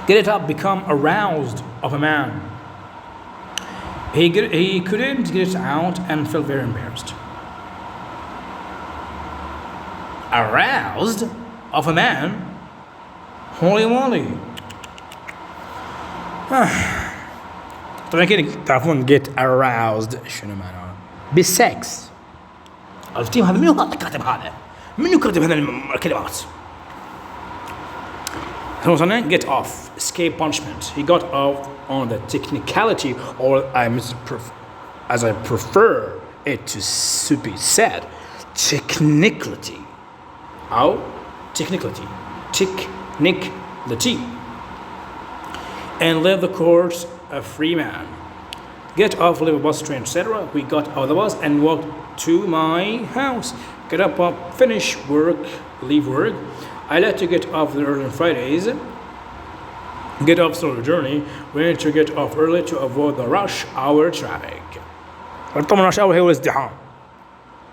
S1: Get it up, become aroused of a man. He couldn't get it out and felt very embarrassed. Aroused of a man? Holy moly. طبعا كده تعرفون get aroused شنو معناه؟ بالسكس. عرفتين هذا منو كاتب هذا؟ منو كاتب هذا الكلمات؟ وصلنا get off, escape punishment. He got off on the technicality, or as I prefer it to be said, technicality. How? Technicality. And left the course a free man. Get off, leave a bus, train, etc. We got out of the bus and walked to my house. Get up, finish work, leave work. I like to get off early on Fridays. Get off slow journey. We need to get off early to avoid the rush hour traffic. طبعا rush hour هو الازدحام.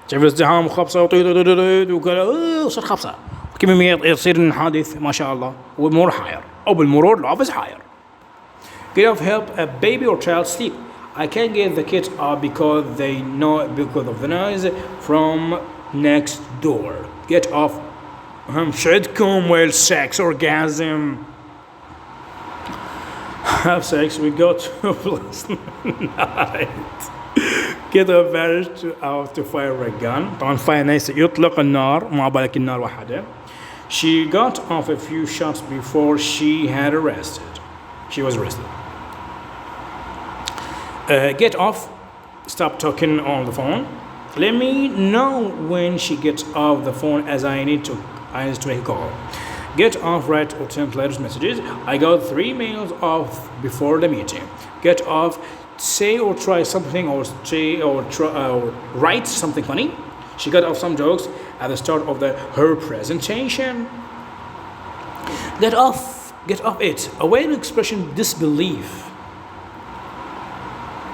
S1: شايف الازدحام وخبصة وكذا صار خبصة. كم يصير الحادث ما شاء الله والمرور حاير أو بالمرور العافس حاير. Get off, help a baby or child sleep. I can't get the kids up because of the noise from next door. Get off. شعدكم ويل sex orgasm. Have sex. We got to last night. Get up, managed to fire a gun. طبعا fire nice يطلق النار ما بالك النار واحدة. She got off a few shots before she was arrested. Get off. Stop talking on the phone. Let me know when she gets off the phone as I need to make a call. Get off, write or send letters, messages. I got 3 mails off before the meeting. Get off say or try something or say or write something funny. She got off some jokes at the start of her presentation. Get off it. A way to expression disbelief.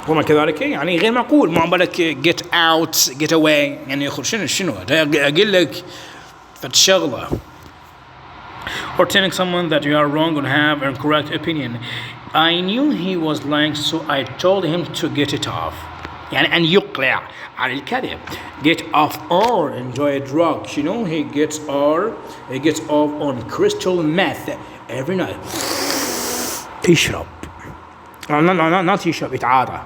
S1: وما كذلك يعني غير معقول. ما بالك get out get away يعني يخرج شنو أقول لك فتشغله. Or telling someone that you are wrong or have an incorrect opinion. I knew he was lying so I told him to get it off. يعني أن يقلع عن الكذب. Get off or enjoy a drug. You know he gets off on crystal meth every night. يشرب. not يشرب يتعاطى.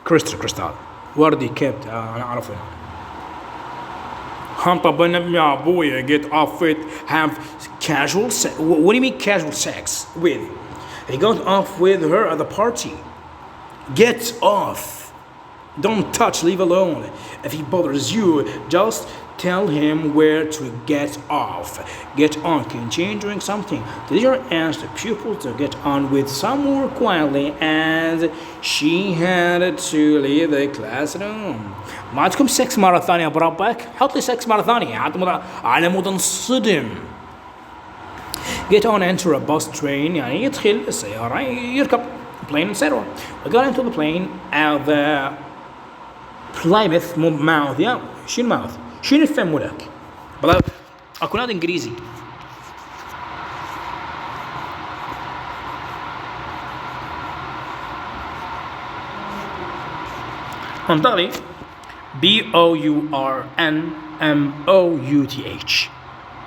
S1: crystal. وردي كبت أنا أعرفه. طب يا أبويا get off it. Have casual sex. What do you mean casual sex with? He got off with her at the party. Get off. Don't touch, leave alone. If he bothers you, just tell him where to get off. Get on, continue doing something. The teacher asked the pupil to get on with some more quietly as she had to leave the classroom. ما عندكم سكس مرة ثانية بربك؟ حط لي سكس مرة ثانية على مود انصدم. Get on, enter a bus train يعني يدخل السيارة يركب plane etc. I got into the plane at the Plymouth mouth. يا شنو mouth؟ شنو الفم لك؟ والله أكون هذا إنجليزي. انطقي Bournemouth.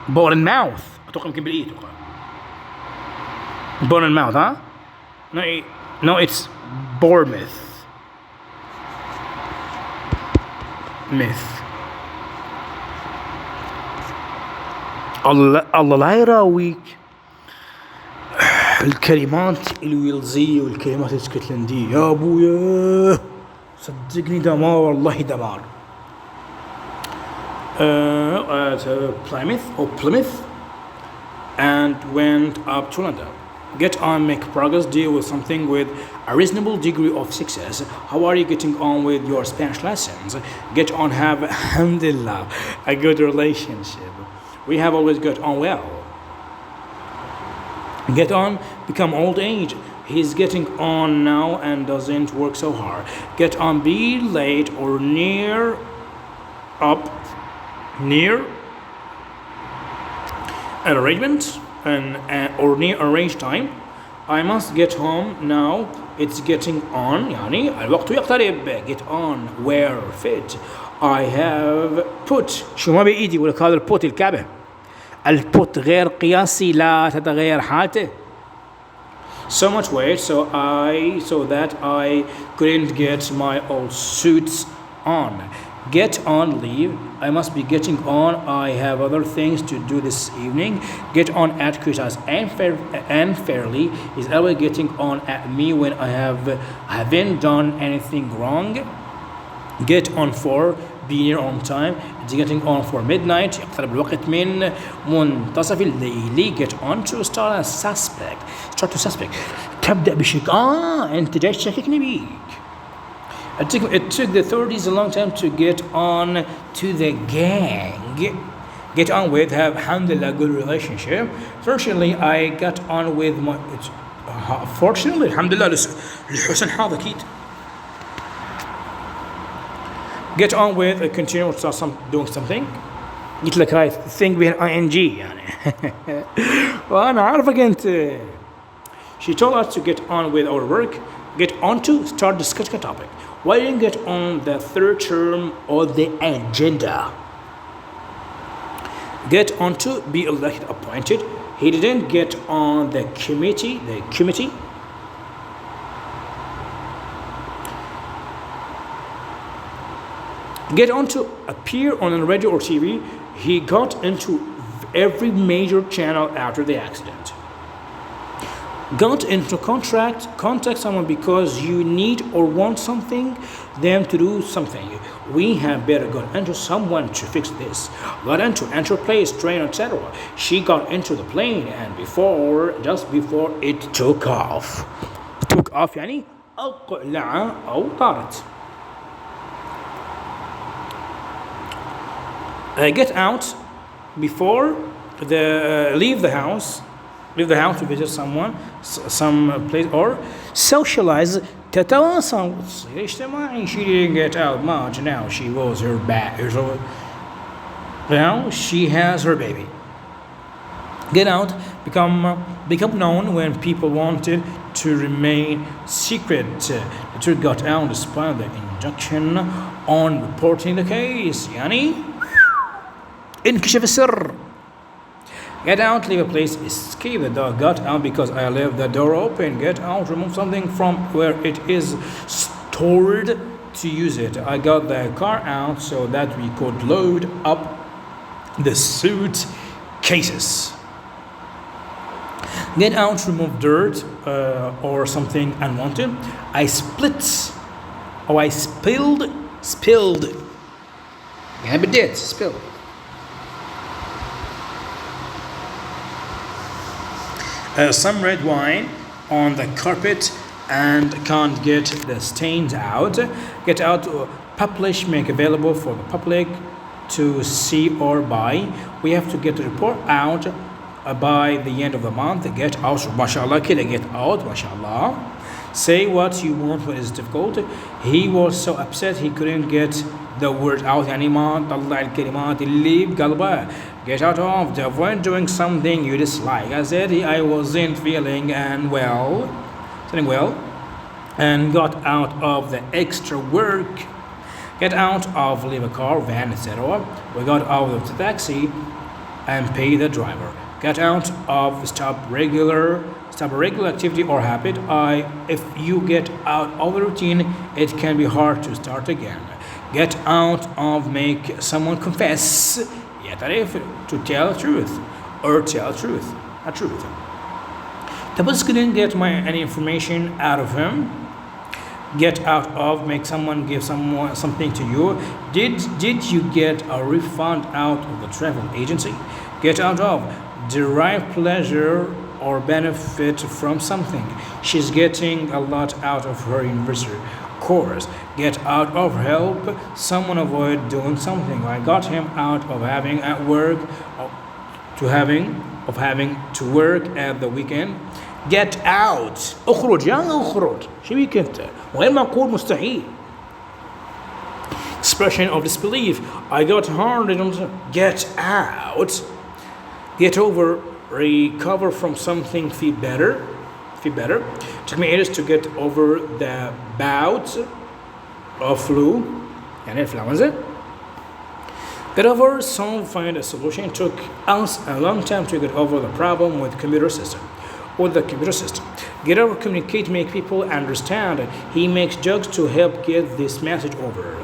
S1: Bournemouth. أتوقع يمكن بالإي أتوقع. Bournemouth ها؟ No it's Bournemouth. الله لا يراويك الكلمات الويلزية والكلمات الاسكتلندية يا أبويا صدقني دمار والله دمار. At Plymouth and went up to London. Get on, make progress, deal with something with a reasonable degree of success. How are you getting on with your Spanish lessons? Get on, have alhamdulillah a good relationship. We have always got on well. Get on, become old age. He's getting on now and doesn't work so hard. Get on, be late or near an arrangement or near arranged time. I must get home now. It's getting on يعني الوقت يقترب. Get on, wear, fit. I have put شو ما بإيدي ولا هذا البوت الكعبة. البوت غير قياسي لا تتغير حالته. So much weight so that I couldn't get my old suits on. Get on, leave. I must be getting on. I have other things to do this evening. Get on at Kutas and fairly is always getting on at me when I haven't done anything wrong. Get on for be near on time. It's getting on for midnight. يقترب الوقت من منتصف الليل. Get on to start to suspect. تبدأ بشك أنت جاي تشككني بيك. It took the authorities a long time to get on to the gang. Get on with, have alhamdulillah good relationship. Fortunately, I got on with my. Fortunately, alhamdulillah لحسن حظ أكيد. Get on with, continue doing something. قلت لك هاي think behind ing يعني. وأنا عارفك أنت. She told us to get on with our work. Get on to start discussing a topic. Why didn't get on the third term of the agenda? Get on to be elected, appointed. He didn't get on the committee. Get on to appear on the radio or TV. He got into every major channel after the accident. Got into contact someone because you need or want them to do something. We have better got into someone to fix this. Got into enter place, train, etc. She got into the plane and just before it took off. Took off يعني أقلع أو طارت. Get out before leave the house to visit someone, some place, or socialize. تتواصل اجتماعي. She didn't get out much. Now she was her back. Now she has her baby. Get out, become known when people wanted to remain secret. The truth got out despite the injunction on reporting the case. يعني انكشف السر. Get out, leave a place, escape. The dog got out because I left the door open. Get out, remove something from where it is stored to use it. I got the car out so that we could load up the suitcases. Get out, remove dirt or something unwanted. I spilled. يعني بديت spill. Some red wine on the carpet and can't get the stains out. Get out, publish, make available for the public to see or buy. We have to get the report out by the end of the month. Get out, mashallah, كده get out, mashallah. Say what you want when it's difficult. He was so upset he couldn't get the word out. يعني ما طلع الكلمات اللي بقلبه. Get out of, to avoid doing something you dislike. I said I wasn't feeling well, and got out of the extra work. Get out of, leave a car, van, etc. We got out of the taxi and pay the driver. Get out of, stop a regular activity or habit. If you get out of the routine, it can be hard to start again. Get out of, make someone confess. To tell the truth or tell a truth. The boss couldn't get any information out of him. Get out of, make someone give someone something to you. Did you get a refund out of the travel agency? Get out of, derive pleasure or benefit from something. She's getting a lot out of her university course. Get out of, help someone avoid doing something. I got him out of having to work at the weekend. Get out. اخرج شو بيك انت؟ غير معقول مستحيل. Expression of disbelief. I got hard. Get out. Get over, recover from something, feel better. Took me ages to get over the bout of flu. يعني influenza. Get over, solve, find a solution. Took us a long time to get over the problem with the computer system. Get over, communicate, make people understand. He makes jokes to help get this message over.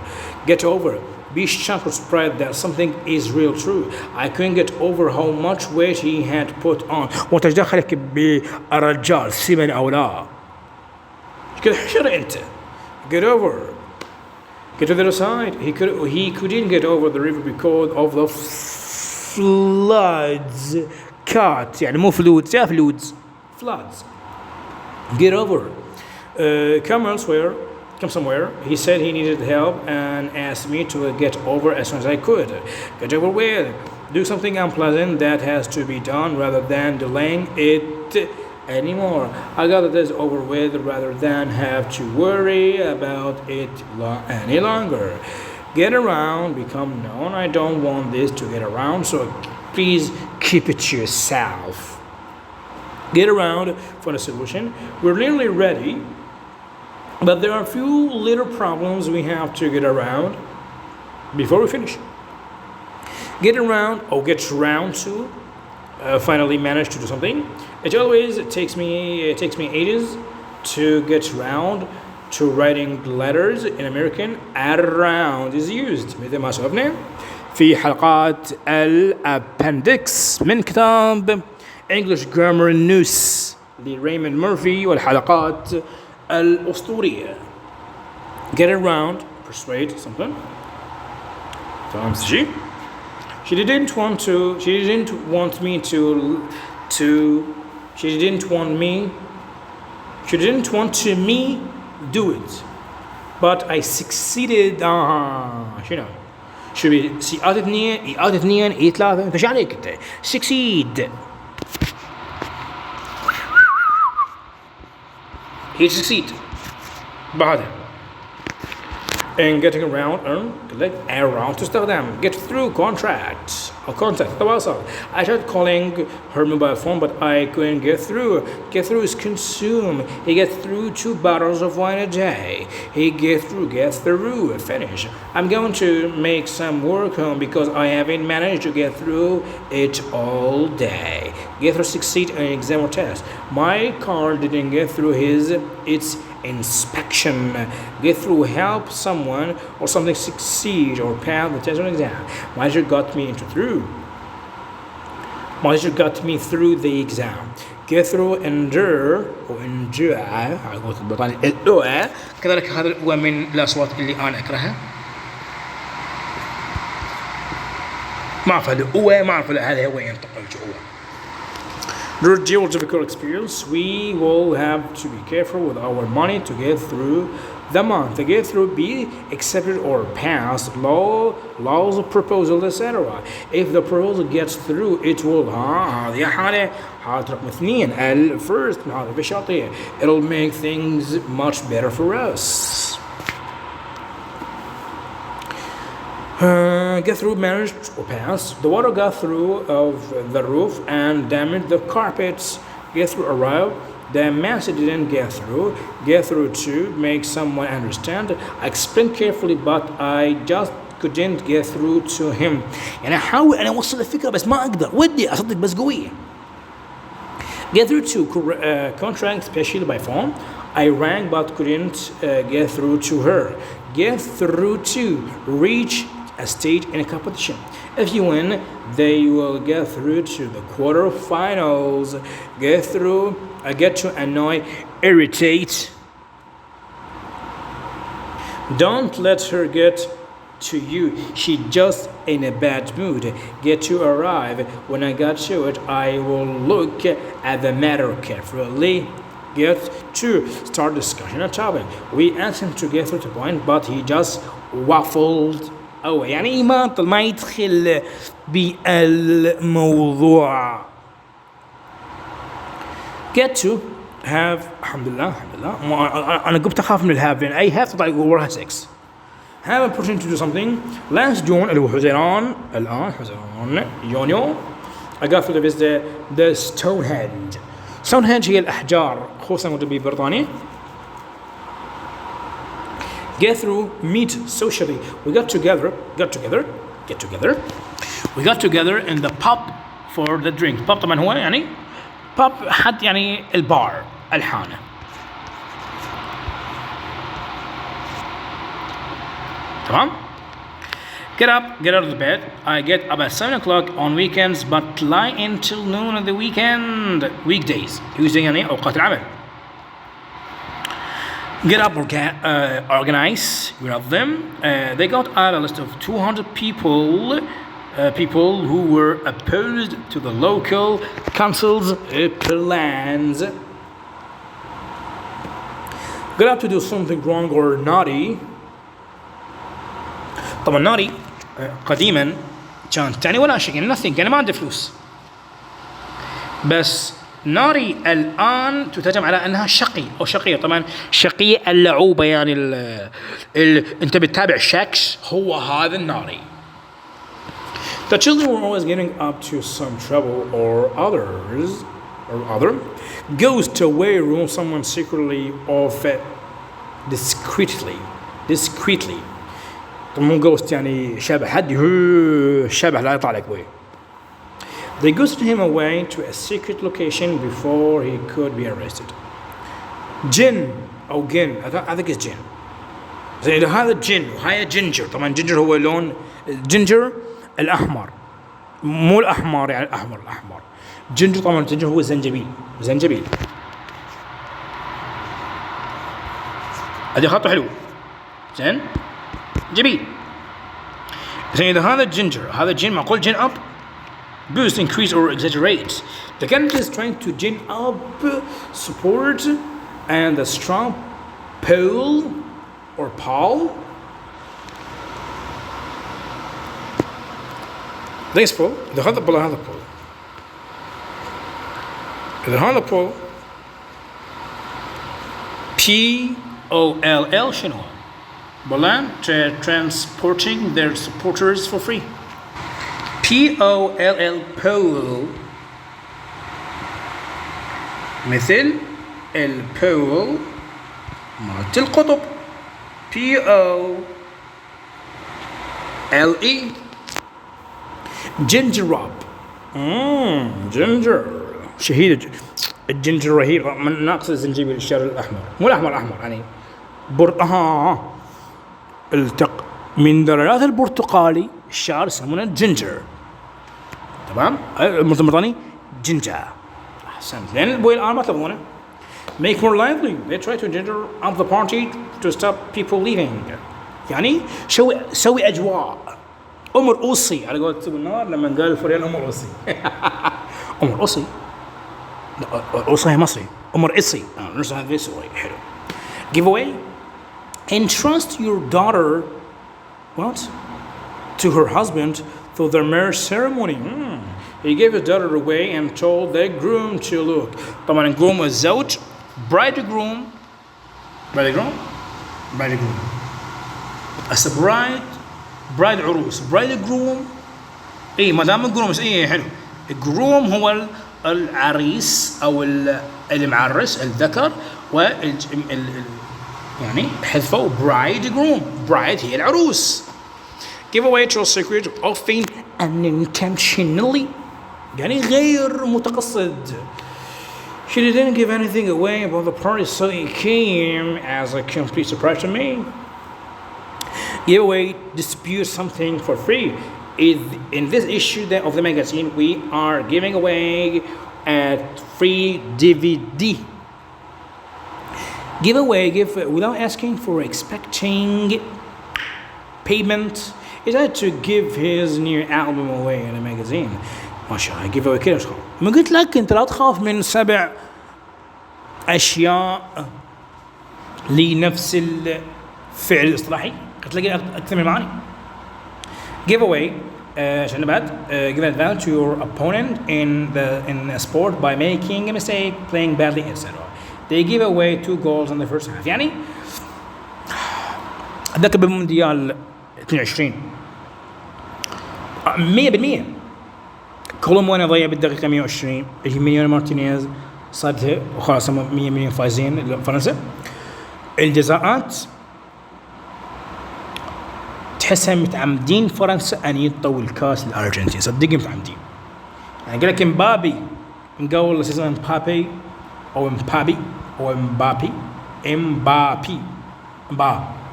S1: Get over, be shocked or surprised that something is real true. I couldn't get over how much weight he had put on. وانت ايش دخلك بالرجال سمن او لا؟ كده حشر انت. Get over. Get to the other side. He couldn't get over the river because of the floods. Cut يعني مو floods يا floods. Floods. Get over. Come somewhere. He said he needed help and asked me to get over as soon as I could. Get over with. Do something unpleasant that has to be done rather than delaying it anymore. I got this over with rather than have to worry about it any longer. Get around, become known. I don't want this to get around, so please keep it to yourself. Get around for a solution. We're nearly ready, but there are a few little problems we have to get around before we finish. Get around or get around to finally manage to do something. It always takes me ages to get around to writing letters. In American, around is used. مثل ما شفنا في حلقات الأبندكس من كتاب English Grammar News لريموند مورفي والحلقات الأسطورية. Get around, persuade something. She didn't want do it but I succeeded شنو شو بي سي ات 2 اي ات 2 اي 3 انت شو عليك انت succeed he succeed بعدها and getting around تستخدم get through contracts or contact تواصل I tried calling her mobile phone but I couldn't get through is consume he gets through 2 bottles of wine a day he gets through finish I'm going to make some work home because I haven't managed to get through it all day get through succeed in an exam or test my car didn't get through its inspection get through help someone or something succeed or pass the test or exam my teacher got me through the exam get through endure or endure على قولة البريطاني الأوى كذلك هذا الأوى من الأصوات اللي أنا أكرهها ما أعرف الأوى ما أعرف هذا هو ينطق الأوى During difficult experience, we will have to be careful with our money to get through the month. To get through, be accepted or passed, laws of proposal, etc. If the proposal gets through, it will هذه حالة رقم 2 first من هذا بشرطية. It'll make things much better for us. Get through managed or passed. The water got through of the roof and damaged the carpets. Get through arrived. The message didn't get through. Get through to make someone understand. I explained carefully but I just couldn't get through to him. يعني أحاول أنا أوصل الفكرة بس ما أقدر ودي أصدق بس قوية. Get through to contract especially by phone. I rang but couldn't get through to her. Get through to reach a stage in a competition. If you win, they will get through to the quarterfinals. Get to annoy, irritate. Don't let her get to you. She just in a bad mood. Get to arrive. When I got to it, I will look at the matter carefully. Get to start discussion a topic. We asked him to get through the point, but he just waffled away. يعني ما يدخل بالموضوع. Get to have الحمد لله أنا قمت أخاف من الهاف لأن أي هاف تطلع وراها 6. Have a opportunity to do something. Last June اللي هو حزيران الآن حزيران يونيو I got through the Stonehenge. Stonehenge هي الأحجار خصوصا ببريطانيا. Get through, meet socially. We got together. We got together in the pub for the drink. pub طبعا هو يعني pub حد يعني البار الحانة. تمام؟ Get out of the bed. I get up at 7 o'clock on weekends but lie until noon on the weekdays. يعني أوقات العمل. Get up, organize, you know them. They got out a list of 200 people who were opposed to the local council's plans. Get up to do something wrong or naughty. طبعا naughty قديما كانت تعني ولا شيء يعني nothing يعني ما عنده فلوس بس ناري الآن تترجم على أنها شقي أو شقية طبعا شقية اللعوبة يعني أنت بتتابع شخص هو هذا الناري. The children were always getting up to some trouble or other. Goes to away room someone secretly or discreetly. طبعا ghost يعني شبح حد شبح لا يطلع لك بوي. They ghosted him away to a secret location before he could be arrested. جن أو جن I think it's جن. زين هذا جن وهاي جينجر طبعا جينجر هو لون جينجر الأحمر مو الأحمر يعني الأحمر جينجر طبعا الجينجر هو زنجبيل هذه خطوة حلو زين جميل زين هذا جينجر هذا جن معقول جن أب boost, increase, or exaggerate. The candidate is trying to gin up support and the strong Paul or Paul. ليش Paul؟ إذا هذا Paul هذا Paul. إذا هذا Paul POLL شنو؟ بولان transporting their supporters for free. POLL Paul مثل البول مالت القطب. POLE جينجر راب. جينجر شهيد الجنجر رهيب من ناقص الزنجبيل الشر الأحمر مو الأحمر أحمر يعني من درجات البرتقالي الشعر يسمونه جينجر. تمام المرطاني جينجر. أحسنت لأن البوي الآن ما تبغونه. Make more lively. They try to ginger up the party to stop people leaving. يعني سوي أجواء. أمر أوصي على قولة أبو النار لما قال الفريال أمر أوصي. أمر أوصي. أوصي مصري. أمر إصي. نرجع هذا سوي حلو. Giveaway. Entrust your daughter, what? To her husband through their marriage ceremony. He gave his daughter away and told the groom to look. طبعا الgroom والزوج. Bridegroom. As a bride عروس. Bridegroom. إيه ما دام الgroom إيه حلو. الgroom هو العريس أو المعرس الذكر يعني حذفوا bridegroom. Bride هي العروس. Give away trade secret often unintentionally. يعني غير متقصد. She didn't give anything away about the party, so it came as a complete surprise to me. Give away, dispute something for free. In this issue of the magazine, we are giving away a free DVD. Give away, give without asking for expecting payment. Is that to give his new album away in a magazine? ما شاء الله give away كذا مش خاف. ما قلت لك أنت لا تخاف من 7 أشياء لنفس الفعل الاصطلاحي هتلاقي أكثر من معاني. Give away عشان بعد give advantage to your opponent in a sport by making a mistake, playing badly, etc. They give away 2 goals in the first half. يعني ذاك بالمونديال 22 100% كولومبو ضيع بالدقيقة 120 مليون مارتينيز صدها وخلاص 100 مليون فايزين فرنسا. الجزاءات تحسها متعمدين فرنسا أن يطوا الكاس للأرجنتين صدقني متعمدين. يعني قال لك مبابي مقول اسمه مبابي أو مبابي أو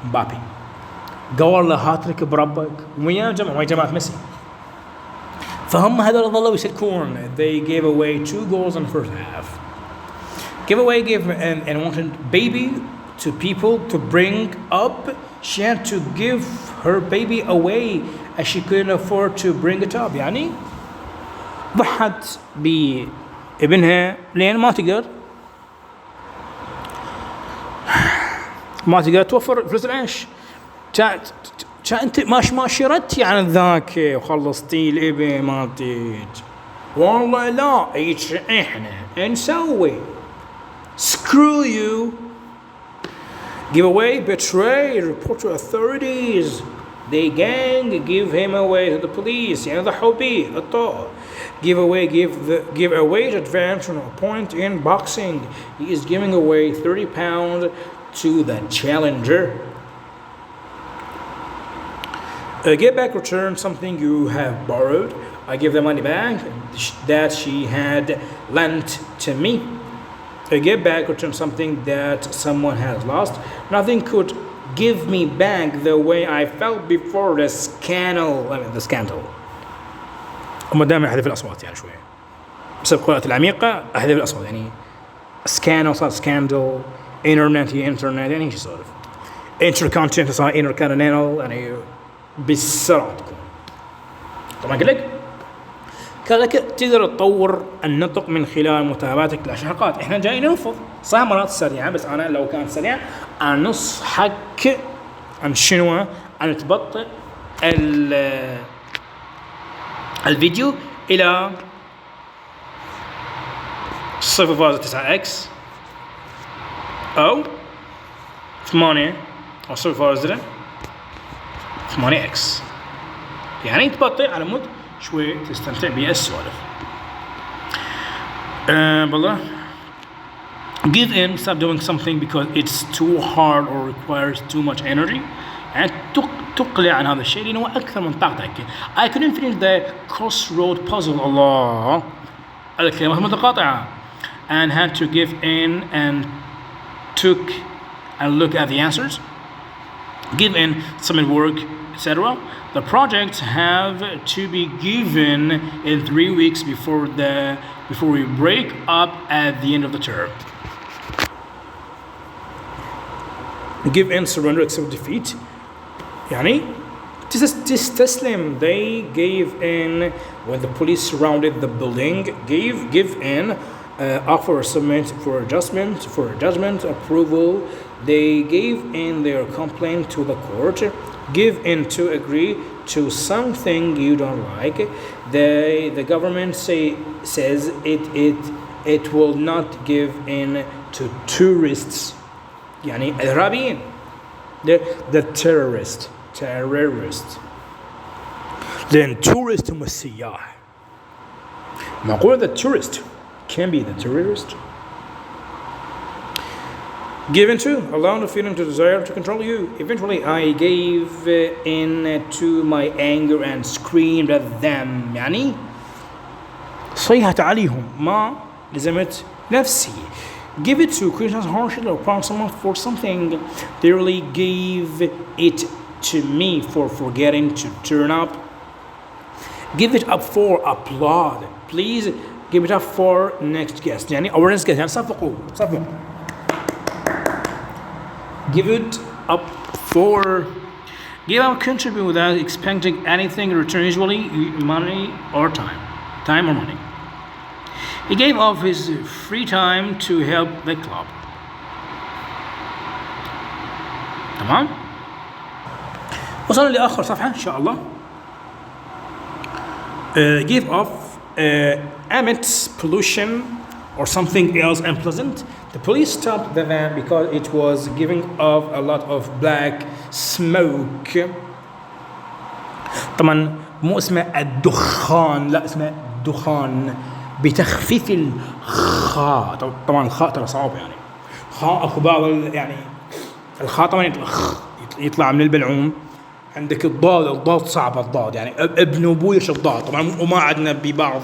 S1: مبابي قول له هاتريك بربك ويا جماعة ميسي. فهم هذول ظلوا يسلكون. They gave away 2 goals in the first half. Giveaway gave and wanted baby to people to bring up. She had to give her baby away as she couldn't afford to bring it up. يعني ضحت بابنها لين ما تقدر توفر فلوس العيش. انت ما شردتي عن ذاك وخلصتي الابن مالتك. والله لا احنا نسوي screw you. Give away, betray, report to authorities. They gang give him away to the police. يعني ضحوا به الطاعة. Give away, give away advance on a point in boxing. He is giving away £30 to the challenger. Get back, return something you have borrowed. I give the money back that she had lent to me. Get back, return something that someone has lost. Nothing could give me back the way I felt before the scandal. هم دائما أحذف الأصوات يعني شوية بسبب قراءة العميقة أحذف الأصوات يعني scandal صار scandal internet يعني إيش يصير intercontinental صار intercontinental يعني بالسرعة تكون. طبعا قلت لك كذلك تقدر تطور النطق من خلال متابعتك للحلقات. احنا جاي ننفض صح مرات سريعة، بس انا لو كانت سريعة انصحك ان شنو ان تبطئ الفيديو الى 0.9x او 8 او 0.8x، يعني تبطئ على مود شوي تستمتع بالسوالف. بالله give in, stop doing something because it's too hard or requires too much energy. يعني تقلع عن هذا الشيء لأنه أكثر من طاقتك. I couldn't finish the crossroad puzzle. الله الكلمات متقاطعة. And had to give in and took a look at the answers. Give in, submit work, etc. The projects have to be given in 3 weeks before we break up at the end of the term. Give in, surrender, accept defeat. يعني تستسلم. They gave in when the police surrounded the building. Give in, offer, submit for judgment, approval. They gave in their complaint to the court. Give in to agree to something you don't like. The government says it will not give in to tourists. يعني إرهابيين. The terrorist. Then tourist هم السياح. معقول the tourist can be the terrorist. Given to, allow the feeling to desire to control you. Eventually I gave in to my anger and screamed at them. يعني صيحت عليهم ما لزمت نفسي. Give it to Christians harshly or punish someone for something. They really gave it to me for forgetting to turn up. Give it up for applaud. Please give it up for next guest. يعني our next guest يعني صفقوا. Give it up for. Give up, contribute without expecting anything in return, usually money or time or money. He gave up his free time to help the club. تمام؟ وصلنا لآخر صفحة إن شاء الله. Give off emits pollution or something else unpleasant. The police stopped the van because it was giving off a lot of black smoke. طبعا مو اسمه الدخان، لا اسمه دخان بتخفيف الخاء. طبعا الخاء ترى صعب، يعني خاء اكو بعض يعني الخاء طبعا يطلع من البلعوم. عندك الضاد صعب، الضاد يعني ابن ابويش الضاد طبعا، وما عندنا ببعض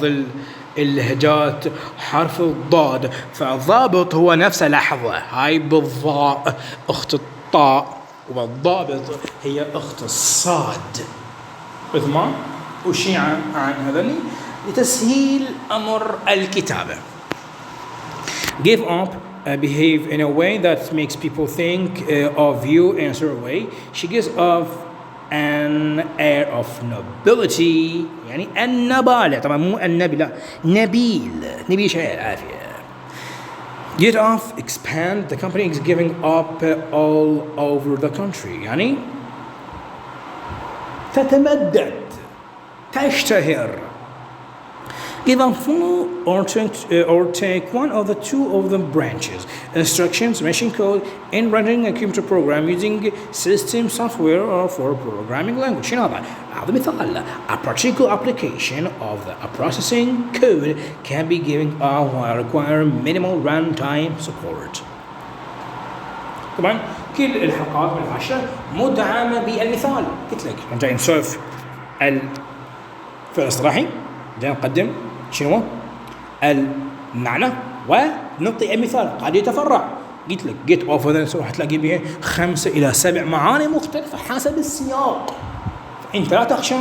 S1: اللهجات حرف الضاد. فالضابط هو نفسه لحظة، هاي بالضاء اخت الطاء، والضابط هي اخت الصاد. فهمت؟ وشيء عن هذا لتسهيل امر الكتابة. Give up, behave in a way that makes people think of you in a certain way. She gives off an air of nobility. يعني النبالة طبعا مو النبي، لا نبيل شيء العافية. Get off, expand. The company is giving up all over the country. يعني تتمدد، تشتهر. Give up full or take one of the two of the branches. Instructions, machine code, in running a computer program using system software or for programming language. شنو هذا؟ هذا مثال. A particular application of a processing code can be given while requiring minimal runtime support. طبعا كل الحلقات من العشرة مدعمة بالمثال. قلت لك جاي نسولف الفعل الاصطلاحي، جاي نقدم شنو؟ المعنى ونعطي المثال قد يتفرع. قلت لك get off هذا راح تلاقي به 5 إلى 7 معاني مختلفة حسب السياق، فأنت لا تخشى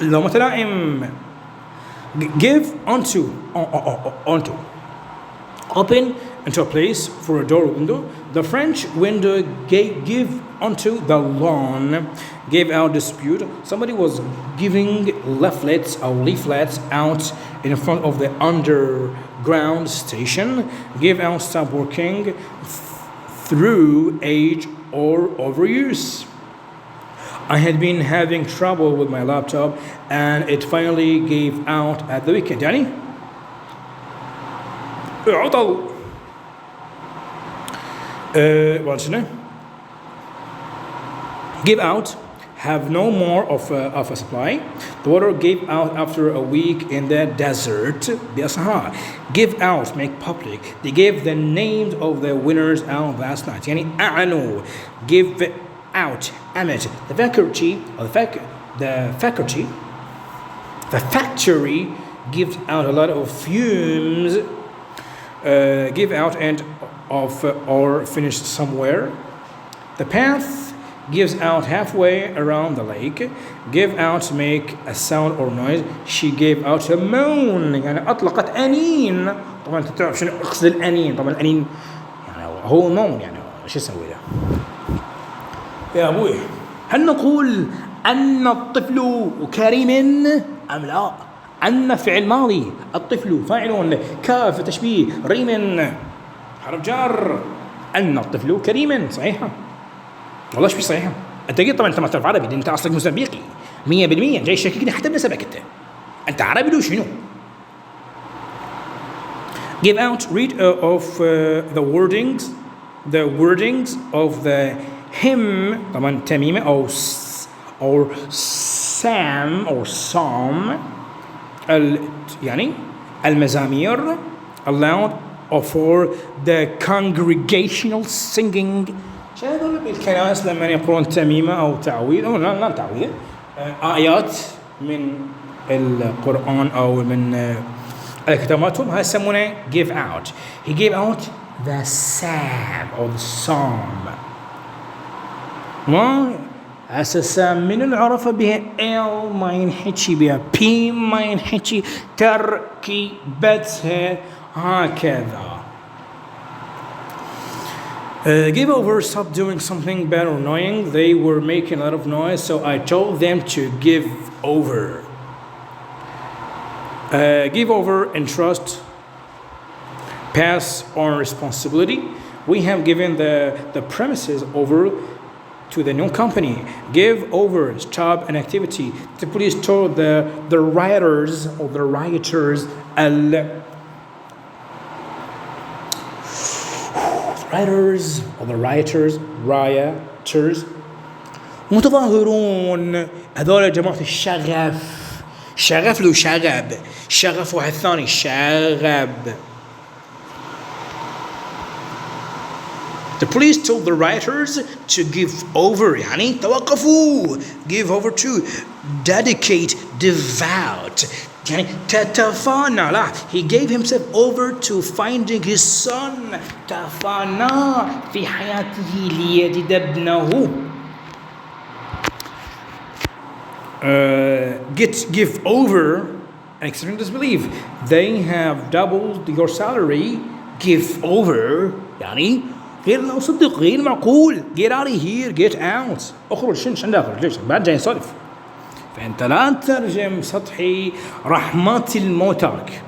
S1: لو متلائم. give onto open into a place for a door or window. The French window give onto the lawn, gave out dispute. Somebody was giving leaflets out in front of the underground station. Give out stop working through age or overuse. I had been having trouble with my laptop and it finally gave out at the weekend. يعني عطل. Give out, have no more of a supply. The water gave out after a week in the desert. Give out, make public. They gave the names of the winners out last night. يعني أعنوا. Give out, Amit. The factory gives out a lot of fumes. Give out and of or finished somewhere. The path gives out halfway around the lake. Give out, make a sound or noise. She gave out a moan. يعني أطلقت أنين. طبعا أنت تعرف شنو أقصد الأنين. طبعا الأنين يعني هو مون يعني شو يسوي له؟ يا أبوي هل نقول أن الطفل كريم أم لا؟ أن فعل ماضي، الطفل فاعل، كاف تشبيه، ريم حرف جر. أن الطفل كريم صحيحة. والله شو صحيحة. أنت قلت طبعا أنت ما تعرف عربي، أنت أصلك موزمبيقي 100%، جاي شاككني حتى بنسبك أنت عربي لو شنو؟ Give out, read of the wordings of the hymn طبعا تميمة or psalm يعني المزامير allowed for the congregational singing. شو هذول بالكنائس لما يقرون تميمة أو تعويذ أو لا تعويذ آيات من القرآن أو من كتاباتهم، هذا يسمونه give out. He gave out the psalm or the psalm. ما أساسا من العرف بها L ما ينحكي بها P ما ينحكي، تركيبتها هكذا. Give over, stop doing something bad or annoying. They were making a lot of noise, so I told them to give over. Give over, entrust, pass on responsibility. We have given the premises over to the new company. Give over, stop an activity. The police told the rioters متظاهرون هذول جماعة شغف له شغف واحد ثاني شغب. The police told the rioters to give over يعني توقفوا. Give over to dedicate, devout يعني تتفانى. لا, he gave himself over to finding his son. تفانى في حياته ليجد ابنه. Give over extreme disbelief. They have doubled your salary. Give over يعني غير لا أصدق، غير معقول. Get out of here, get out. أخرج. شن داخل ليش بعد جاي صرف. فأنت لا تترجم سطحي رحمة الموتاك.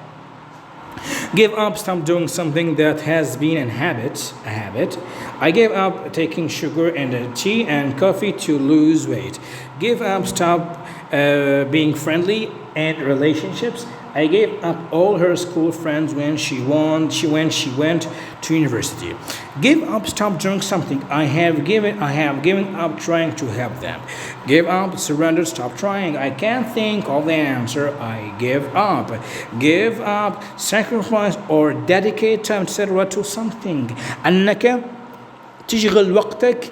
S1: Give up, stop doing something that has been a habit. I gave up taking sugar and tea and coffee to lose weight. Give up, stop being friendly in relationships. I gave up all her school friends when she went to university. Give up, stop doing something. I have given up trying to help them. Give up, surrender, stop trying. I can't think of the answer. I give up. Give up, sacrifice or dedicate time, etc. to something. أنك تشغل وقتك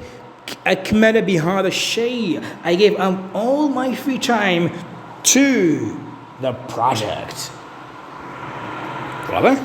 S1: أكمل بهذا الشيء. I gave up all my free time to the project. واضح؟